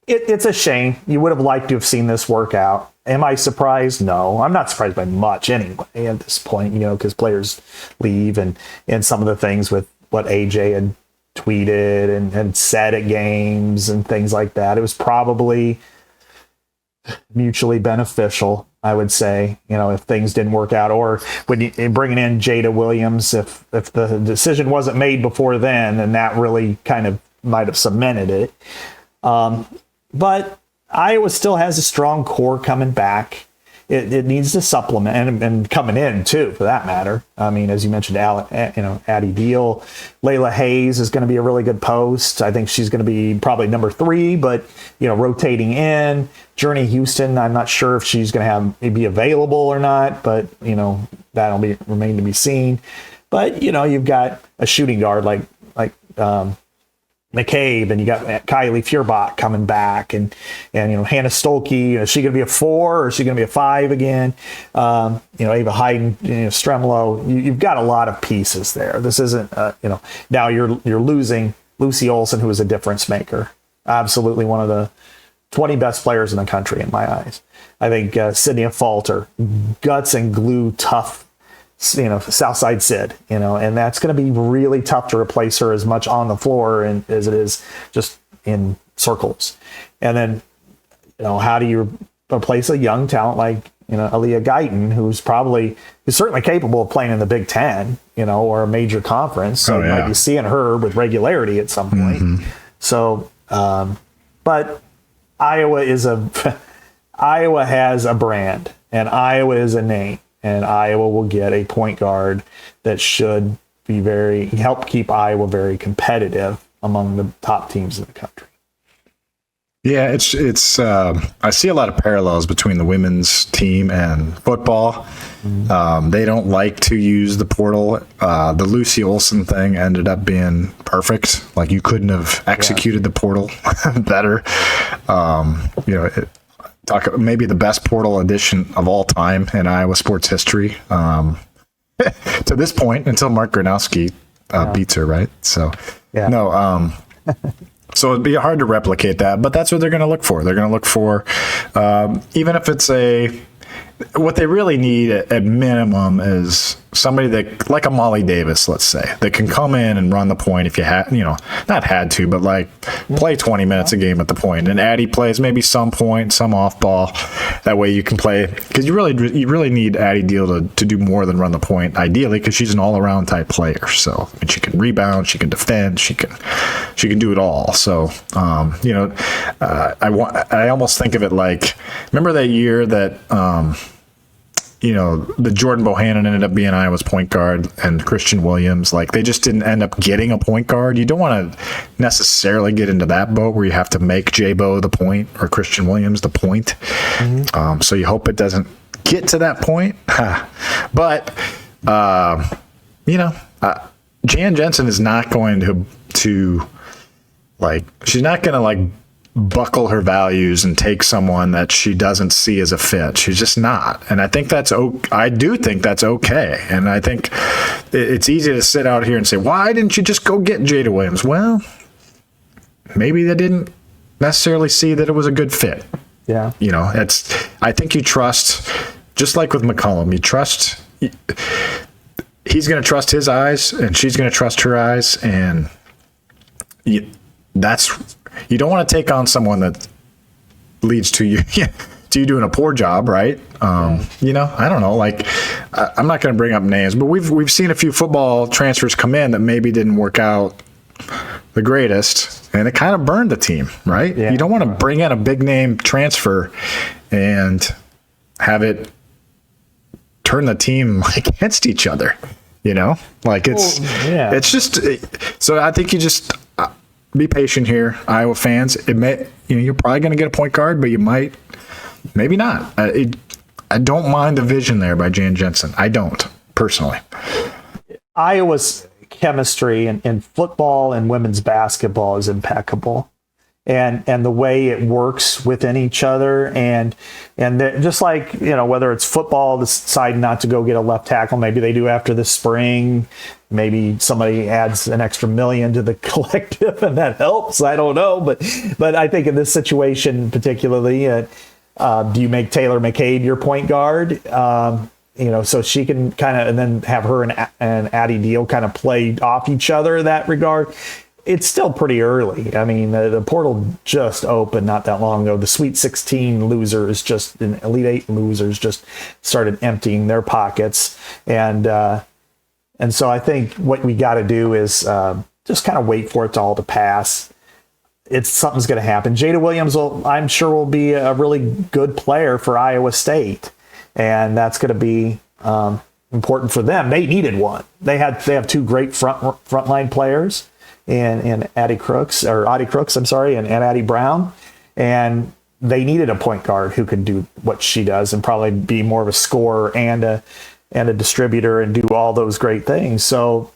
it's a shame. You would have liked to have seen this work out. Am I surprised? No, I'm not surprised by much anyway at this point, because players leave and some of the things with what AJ had tweeted and said at games and things like that. It was probably mutually beneficial, I would say, if things didn't work out, or when you bringing in Jada Williams, if the decision wasn't made before then that really kind of might have cemented it. But Iowa still has a strong core coming back. It needs to supplement and coming in too, for that matter. I mean, as you mentioned, Addie Deal, Layla Hayes is going to be a really good post. I think she's going to be probably number 3, but rotating in. Journey Houston, I'm not sure if she's going to be available or not, but that'll remain to be seen. But you've got a shooting guard like McCabe, and you got Kylie Feuerbach coming back, and Hannah Stolke. Is she going to be a 4 or is she going to be a 5 again? Ava Hayden, Stremlo. You've got a lot of pieces there. This isn't now you're losing Lucy Olson, who is a difference maker. Absolutely one of the 20 best players in the country in my eyes. I think Sydney Falter, guts and glue, tough. Southside Sid, and that's going to be really tough to replace her as much on the floor as it is just in circles. And then, how do you replace a young talent like, Aaliyah Guyton, who's certainly capable of playing in the Big Ten, or a major conference. So you might be seeing her with regularity at some point. Mm-hmm. So, but Iowa has a brand, and Iowa is a name. And Iowa will get a point guard that should be help keep Iowa very competitive among the top teams in the country. Yeah, it's I see a lot of parallels between the women's team and football. Mm-hmm. They don't like to use the portal. The Lucy Olson thing ended up being perfect. Like, you couldn't have executed the portal better. Talk maybe the best portal addition of all time in Iowa sports history to this point, until Mark Gronowski beats her, right? So, so it'd be hard to replicate that, but that's what they're going to look for. They're going to look for, even if it's what they really need at minimum is somebody that, like a Molly Davis, let's say, that can come in and run the point if you had, not had to, but play 20 minutes a game at the point. And Addie plays maybe some point, some off ball. That way you can play, because you really need Addie Deal to do more than run the point, ideally, because she's an all-around type player. So, and she can rebound, she can defend, she can do it all. So, I almost think of it like, remember that year that the Jordan Bohannon ended up being Iowa's point guard, and Christian Williams, they just didn't end up getting a point guard. You don't want to necessarily get into that boat where you have to make J-Bo the point or Christian Williams the point. Mm-hmm. So you hope it doesn't get to that point. But, Jan Jensen is not going to she's not going to buckle her values and take someone that she doesn't see as a fit. She's just not. And I think I do think that's okay. And I think it's easy to sit out here and say, why didn't you just go get Jada Williams? Well, maybe they didn't necessarily see that it was a good fit. Yeah. I think you trust, just like with McCollum, he's going to trust his eyes and she's going to trust her eyes. And you don't want to take on someone that leads to you, to you doing a poor job. Right. I don't know, like, I'm not going to bring up names, but we've seen a few football transfers come in that maybe didn't work out the greatest, and it kind of burned the team, right? Yeah. You don't want to bring in a big name transfer and have it turn the team against each other, like it's just, so I think you just be patient here, Iowa fans. It may, you're probably going to get a point guard, but you might, maybe not. I don't mind the vision there by Jan Jensen. I don't, personally. Iowa's chemistry in football and women's basketball is impeccable, and the way it works within each other, and just like whether it's football deciding not to go get a left tackle, maybe they do after the spring, maybe somebody adds an extra $1 million to the collective and that helps. I don't know, but I think in this situation particularly, do you make Taylor McCabe your point guard? So she can kind of, and then have her and Addie Deal kind of play off each other in that regard. It's still pretty early. I mean, the portal just opened not that long ago. The Sweet 16 losers, and Elite 8 losers, just started emptying their pockets. And so I think what we got to do is just kind of wait for it all to pass. Something's going to happen. Jada Williams, I'm sure, will be a really good player for Iowa State. And that's going to be important for them. They needed one. They have two great frontline players in Addie Crooks, and Addie Brown, and they needed a point guard who could do what she does and probably be more of a scorer and a distributor and do all those great things. So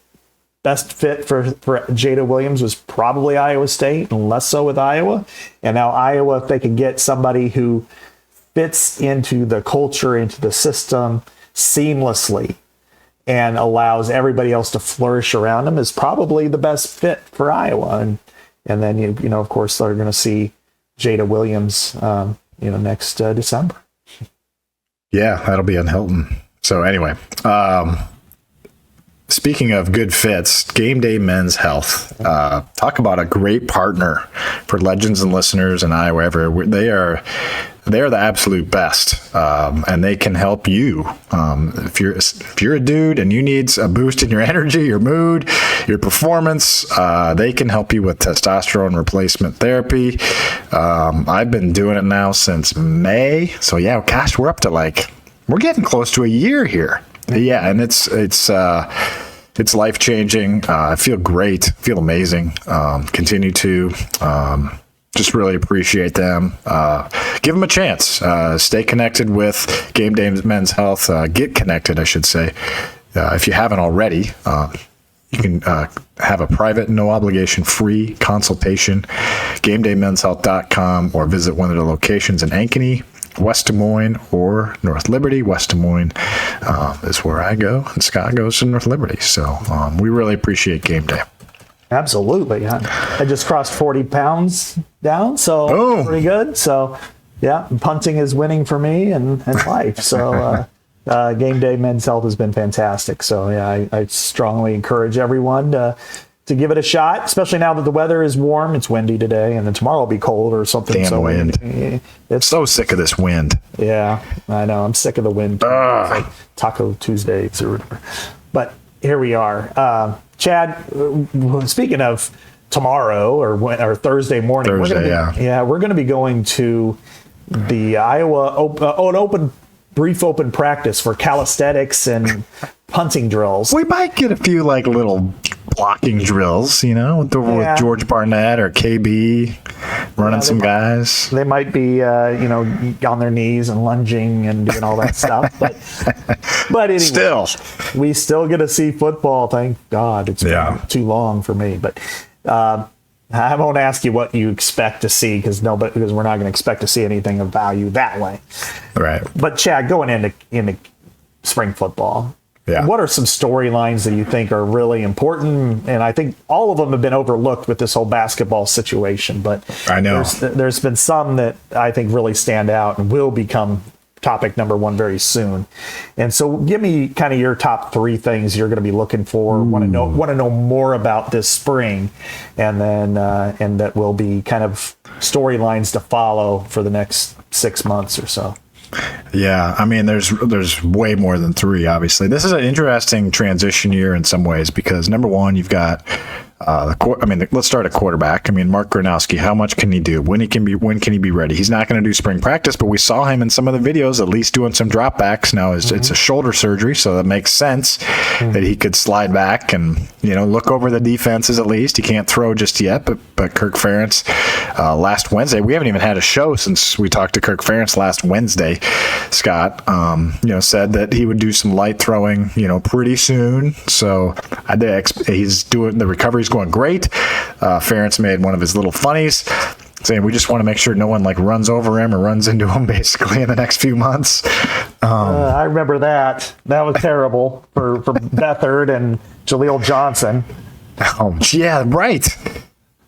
best fit for Jada Williams was probably Iowa State, and less so with Iowa. And now Iowa, if they can get somebody who fits into the culture, into the system seamlessly, and allows everybody else to flourish around them, is probably the best fit for Iowa. And then of course they're going to see Jada Williams next December. Yeah, that'll be in Hilton. So anyway, speaking of good fits, GameDay Men's Health. Talk about a great partner for legends and listeners in Iowa. They are the absolute best, and they can help you. If you're a dude and you need a boost in your energy, your mood, your performance, they can help you with testosterone replacement therapy. I've been doing it now since May. So yeah, gosh, we're up to we're getting close to a year here. Yeah, and it's life-changing. I feel great, feel amazing. Continue to just really appreciate them. Give them a chance. Stay connected with GameDay Men's Health. Get connected, I should say. If you haven't already, you can have a private, no obligation, free consultation, GameDayMen'sHealth.com, or visit one of the locations in Ankeny, West Des Moines, or North Liberty. West Des Moines is where I go, and Scott goes to North Liberty. So we really appreciate GameDay. Absolutely. I just crossed 40 pounds down, so pretty good. So yeah, punting is winning for me and life. So GameDay Men's Health has been fantastic. So yeah, I strongly encourage everyone to give it a shot, especially now that the weather is warm. It's windy today, and then tomorrow will be cold or something. Damn wind. It's so sick of this wind. Yeah, I know. I'm sick of the wind. It's like Taco Tuesdays or whatever. But here we are. Chad, speaking of tomorrow or Thursday morning, we're going to be going to the Iowa brief open practice for calisthenics and punting drills. We might get a few little blocking drills, with George Barnett or KB running some guys. They might be, on their knees and lunging and doing all that stuff. But anyway, we still get to see football. Thank God. It's been too long for me. But I won't ask you what you expect to see because we're not going to expect to see anything of value that way. Right. But Chad, going into spring football, Yeah. What are some storylines that you think are really important? And I think all of them have been overlooked with this whole basketball situation, but I know there's been some that I think really stand out and will become topic number one very soon. And so give me kind of your top 3 things you're going to be looking for, want to know more about this spring, and then and that will be kind of storylines to follow for the next 6 months or so. Yeah, I mean, there's way more than 3, obviously. This is an interesting transition year in some ways because, number one, you've got let's start at quarterback. I mean, Mark Gronowski, how much can he do? When can he be ready? He's not going to do spring practice, but we saw him in some of the videos at least doing some dropbacks. Now it's a shoulder surgery, so that makes sense that he could slide back and look over the defenses at least. He can't throw just yet, but Kirk Ferentz last Wednesday, we haven't even had a show since we talked to Kirk Ferentz last Wednesday. Scott, said that he would do some light throwing, pretty soon. So he's doing the recovery's going great. Ferentz made one of his little funnies saying we just want to make sure no one runs over him or runs into him basically in the next few months. I remember that. That was terrible for Beathard and Jaleel Johnson. Oh, yeah, right.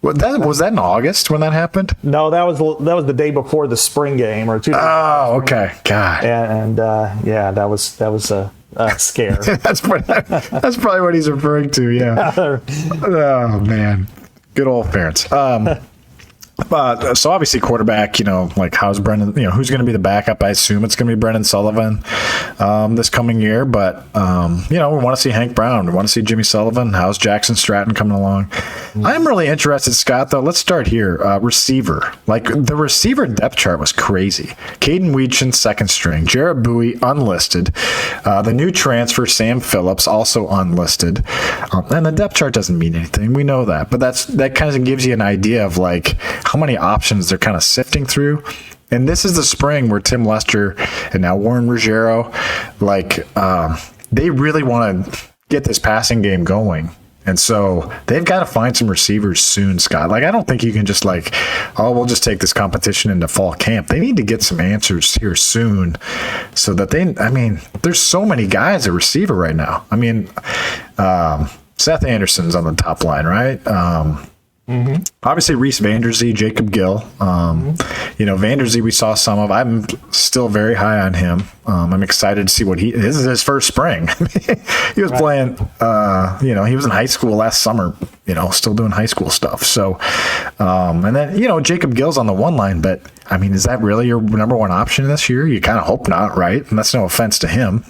Was that in August when that happened? No, that was the day before the spring game or 2 days. Oh, okay. God. And that was a scare. That's probably what he's referring to. Yeah. Oh man, good old Ferentz. So obviously quarterback, how's Brendan, who's going to be the backup? I assume it's going to be Brendan Sullivan this coming year, but we want to see Hank Brown. We want to see Jimmy Sullivan. How's Jackson Stratton coming along? I'm really interested, Scott, though. Let's start here. Receiver. The receiver depth chart was crazy. Caden Weechin, second string. Jarrett Bowie, unlisted. The new transfer, Sam Phillips, also unlisted. And the depth chart doesn't mean anything. We know that. But that kind of gives you an idea of, how many options they're kind of sifting through. And this is the spring where Tim Lester and now Warren Ruggiero, they really want to get this passing game going. And so they've got to find some receivers soon, Scott. I don't think you can just we'll just take this competition into fall camp. They need to get some answers here soon so that there's so many guys at receiver right now. Seth Anderson's on the top line, right? Obviously, Reese Vanderzee, Jacob Gill. Vanderzee, we saw some of. I'm still very high on him. I'm excited to see this is his first spring. He was playing, he was in high school last summer, still doing high school stuff. So, and then, Jacob Gill's on the one line, but is that really your number one option this year? You kind of hope not, right? And that's no offense to him.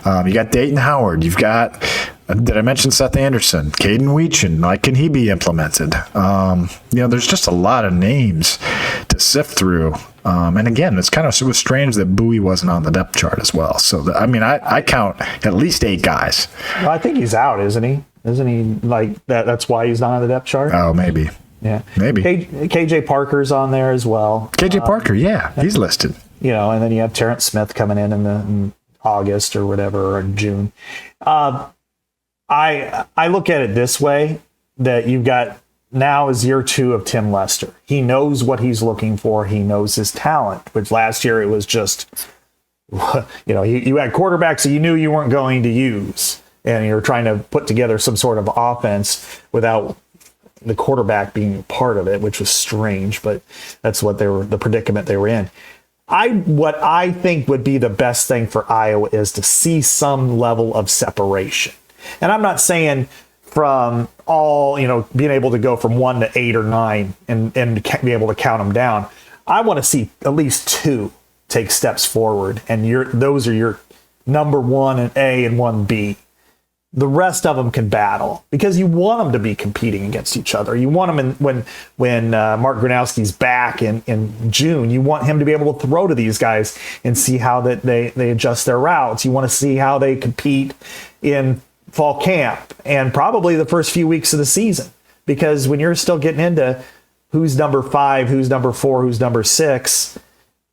You got Dayton Howard. You've got, did I mention Seth Anderson? Caden Weechin, can he be implemented? There's just a lot of names to sift through. And again, it was strange that Bowie wasn't on the depth chart as well. So, I count at least 8 guys. Well, I think he's out, isn't he? Isn't he that? That's why he's not on the depth chart? Oh, maybe. Yeah. Maybe. KJ Parker's on there as well. KJ Parker, yeah. He's listed. And then you have Terrence Smith coming in August or whatever, or in June. I look at it this way, that you've got now is year 2 of Tim Lester. He knows what he's looking for. He knows his talent, which last year it was just, you had quarterbacks that you knew you weren't going to use, and you're trying to put together some sort of offense without the quarterback being part of it, which was strange, but that's what the predicament they were in. What I think would be the best thing for Iowa is to see some level of separation. And I'm not saying from all, being able to go from 1 to 8 or 9 and be able to count them down. I want to see at least 2 take steps forward, and those are your number 1 and A and 1B. The rest of them can battle because you want them to be competing against each other. You want them when Mark Gronowski's back in June. You want him to be able to throw to these guys and see how that they adjust their routes. You want to see how they compete in fall camp and probably the first few weeks of the season, because when you're still getting into who's number 5, who's number 4, who's number 6,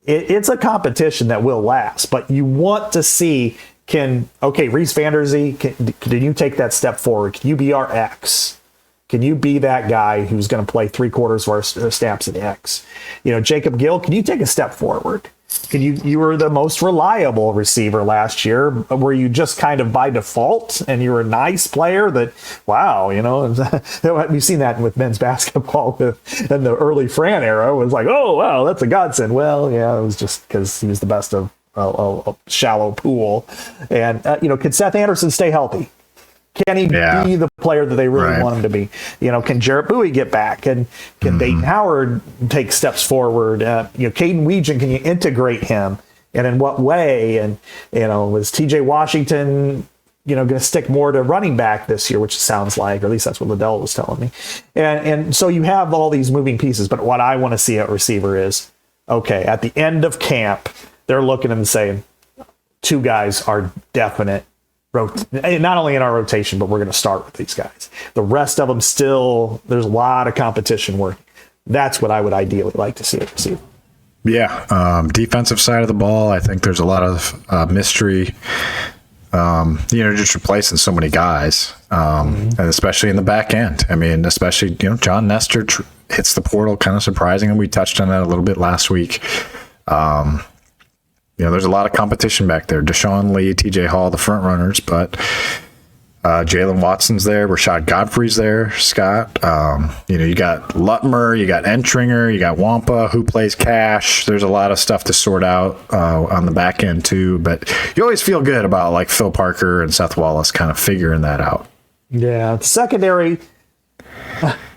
it's a competition that will last. But you want to see, Reese Vanderzee, can you take that step forward? Can you be our X? Can you be that guy who's going to play 3/4 of our snaps at X? Jacob Gill, can you take a step forward? you were the most reliable receiver last year. Were you just kind of by default, and you were a nice player that, wow, we've seen that with men's basketball in the early Fran era. It was like, oh, wow, that's a godsend. Well, yeah, it was just because he was the best of a shallow pool. And, could Seth Anderson stay healthy? Can he be the player that they really want him to be? Can Jarrett Bowie get back? And can Dayton Howard take steps forward? Caden Weegan, can you integrate him? And in what way? And, was TJ Washington, going to stick more to running back this year, which it sounds like, or at least that's what Liddell was telling me. And so you have all these moving pieces. But what I want to see at receiver is, okay, at the end of camp, they're looking and saying, 2 guys are definite. Not only in our rotation, but we're going to start with these guys. The rest of them still, there's a lot of competition working. That's what I would ideally like to see at receiver. Yeah. Defensive side of the ball, I think there's a lot of mystery, just replacing so many guys, and especially in the back end. I mean, especially, John Nestor hits the portal, kind of surprising, and we touched on that a little bit last week. There's a lot of competition back there. Deshaun Lee, TJ Hall, the front runners, but Jalen Watson's there. Rashad Godfrey's there. Scott, you got Lutmer, you got Entringer, you got Wampa, who plays cash. There's a lot of stuff to sort out on the back end too. But you always feel good about like Phil Parker and Seth Wallace kind of figuring that out. Yeah, the secondary.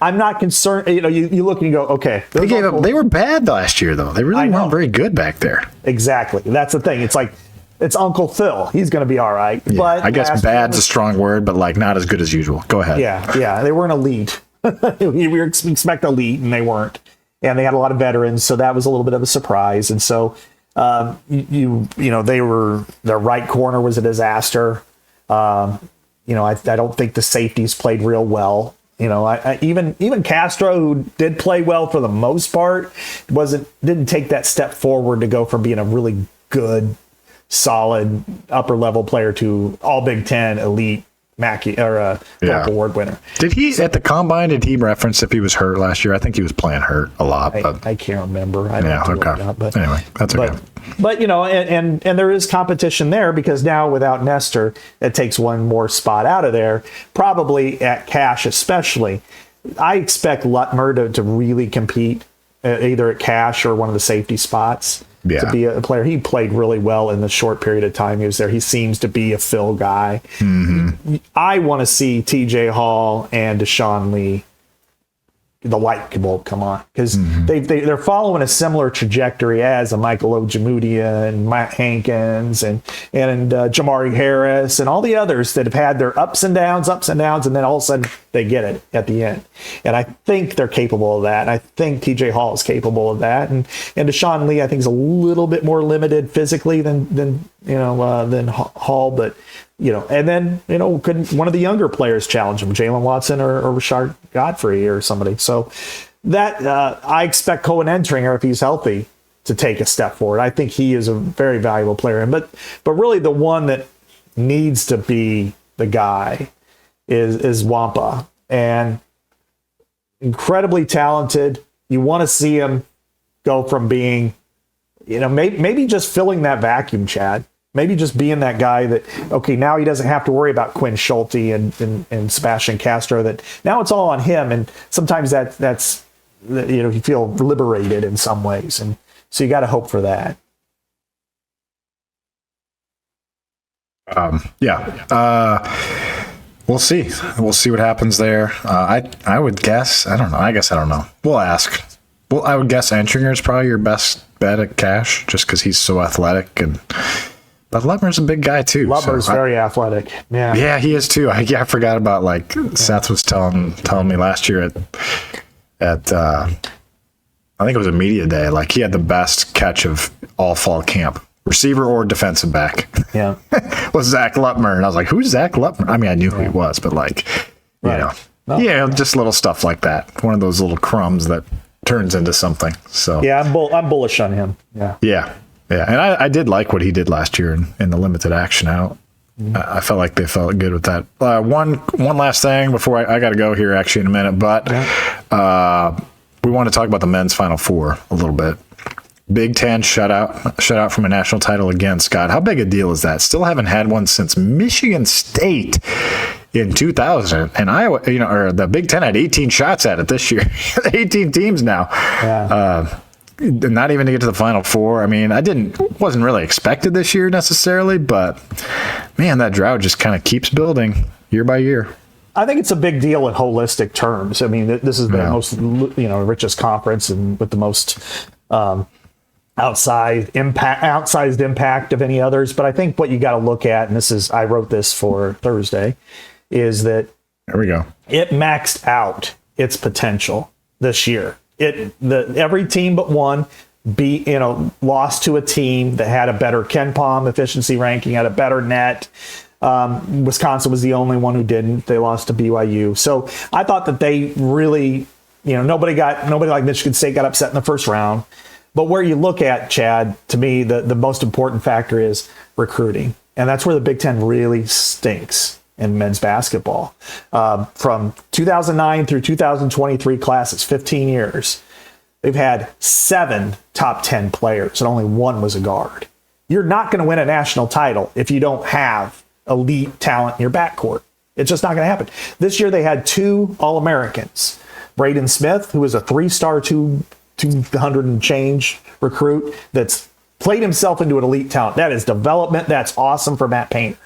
I'm not concerned. You look and you go, okay. They were bad last year, though. They really weren't very good back there. Exactly. That's the thing. It's like, it's Uncle Phil. He's going to be all right. Yeah, but I guess bad's a strong word, but like not as good as usual. Go ahead. Yeah. They weren't elite. We expect elite, and they weren't. And they had a lot of veterans, so that was a little bit of a surprise. And so, they were, their right corner was a disaster. I don't think the safeties played real well. Even Castro, who did play well for the most part, didn't take that step forward to go from being a really good, solid upper level player to all Big Ten elite Mackey or Philip Award winner. Did he at the combine? Did he reference if he was hurt last year? I think he was playing hurt a lot. I can't remember. But anyway, that's okay. But and there is competition there because now without Nestor, it takes one more spot out of there. Probably at cash, especially. I expect Lutmer to really compete either at cash or one of the safety spots. To be a player. He played really well in the short period of time he was there. He seems to be a Phil guy. Mm-hmm. I want to see TJ Hall and Deshaun Lee, the light bulb come on, because they're following a similar trajectory as a Michael Ojemudia and Matt Hankins and Jamari Harris and all the others that have had their ups and downs, and then all of a sudden they get it at the end. And I think they're capable of that. And I think TJ Hall is capable of that. And Deshaun Lee, I think, is a little bit more limited physically than Hall, but and then, couldn't one of the younger players challenge him, Jalen Watson or Rashard Godfrey or somebody. So that I expect Cohen Entringer, if he's healthy, to take a step forward. I think he is a very valuable player. But really the one that needs to be the guy is Wampa. And incredibly talented. You want to see him go from being, maybe just filling that vacuum, Chad. Maybe just being that guy that, okay, now he doesn't have to worry about Quinn Schulte and Sebastian Castro, that now it's all on him. And sometimes that's you feel liberated in some ways. And so you got to hope for that. We'll see. We'll see what happens there. I would guess, I don't know. I guess I don't know. We'll ask. Well, I would guess Entringer is probably your best bet at cash just because he's so athletic but Lutmer's a big guy too. Lutmer's very athletic. Yeah, he is too. I forgot about Seth was telling me last year at I think it was a media day. He had the best catch of all fall camp, receiver or defensive back. Yeah, was Zach Lutmer, and I was like, "Who's Zach Lutmer?" I mean, I knew who he was, but just little stuff like that. One of those little crumbs that turns into something. So yeah, I'm bullish on him. Yeah. And I did like what he did last year in the limited action out. I felt like they felt good with that. One last thing before I got to go here actually in a minute, but we want to talk about the men's Final Four a little bit. Big Ten shutout from a national title again, Scott. How big a deal is that? Still haven't had one since Michigan State in 2000, and Iowa, or the Big Ten had 18 shots at it this year. 18 teams now. Yeah. Not even to get to the Final Four. I mean, wasn't really expected this year necessarily, but man, that drought just kind of keeps building year by year. I think it's a big deal in holistic terms. I mean, this is the most, richest conference and with the most outsized impact of any others. But I think what you got to look at, and I wrote this for Thursday, is that there we go. It maxed out its potential this year. Every team but one lost to a team that had a better Ken Pom efficiency ranking, had a better net. Wisconsin was the only one who didn't. They lost to BYU. So I thought that they really, nobody like Michigan State got upset in the first round. But where you look at, Chad, to me, the most important factor is recruiting. And that's where the Big Ten really stinks in men's basketball. From 2009 through 2023 classes, 15 years, they've had 7 top 10 players and only 1 was a guard. You're not going to win a national title if you don't have elite talent in your backcourt. It's just not going to happen. This year they had 2 All-Americans. Braden Smith, who was a 3-star, 200 and change recruit that's played himself into an elite talent. That is development. That's awesome for Matt Painter.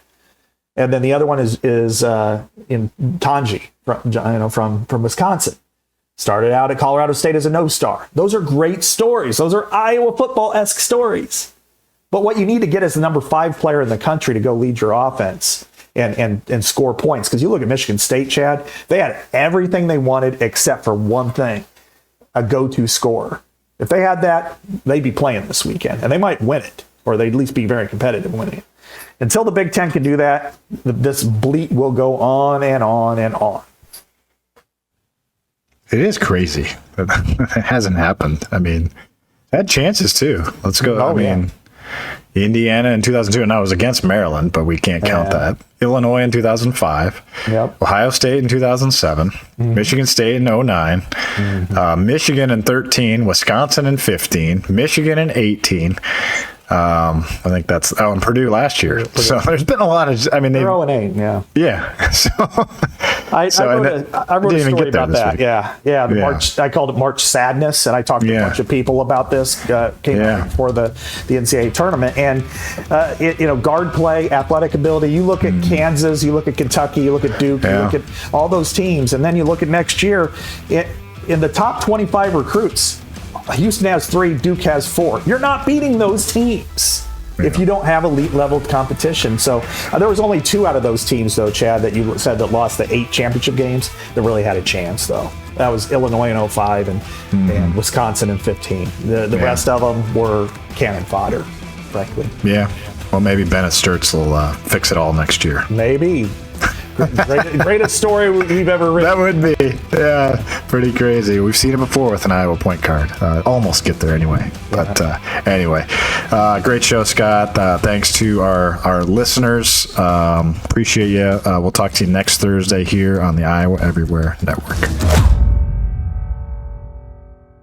And then the other one is in Tanji from Wisconsin. Started out at Colorado State as a no-star. Those are great stories. Those are Iowa football-esque stories. But what you need to get is the number 5 player in the country to go lead your offense and score points. Because you look at Michigan State, Chad, they had everything they wanted except for one thing, a go-to scorer. If they had that, they'd be playing this weekend. And they might win it, or they'd at least be very competitive winning it. Until the Big Ten can do that, this bleat will go on and on and on. It is crazy that it hasn't happened. I mean, had chances too. Let's go. Indiana in 2002, and I was against Maryland, but we can't count that. Illinois in 2005. Yep. Ohio State in 2007. Michigan State in 2009. Michigan in 2013. Wisconsin in 2015. Michigan in 2018. I think that's and Purdue last year. So there's been a lot of. I mean, they're 0-8. Yeah. Yeah. So I wrote a story about that. Yeah. March. I called it March Sadness, and I talked to a bunch of people about this. Came out before the NCAA tournament, and guard play, athletic ability. You look at Kansas, you look at Kentucky, you look at Duke, you look at all those teams, and then you look at next year. In the top 25 recruits, Houston has 3, Duke has 4. You're not beating those teams if you don't have elite level competition. So there was only 2 out of those teams, though, Chad, that you said that lost the 8 championship games that really had a chance, though. That was Illinois in 2005 and Wisconsin in 2015. The rest of them were cannon fodder, frankly. Yeah. Well, maybe Bennett Sturts will fix it all next year. Maybe. Greatest story we've ever written. That would be, pretty crazy. We've seen it before with an Iowa point guard. Almost get there anyway. But anyway, great show, Scott. Thanks to our listeners. Appreciate you. We'll talk to you next Thursday here on the Iowa Everywhere Network.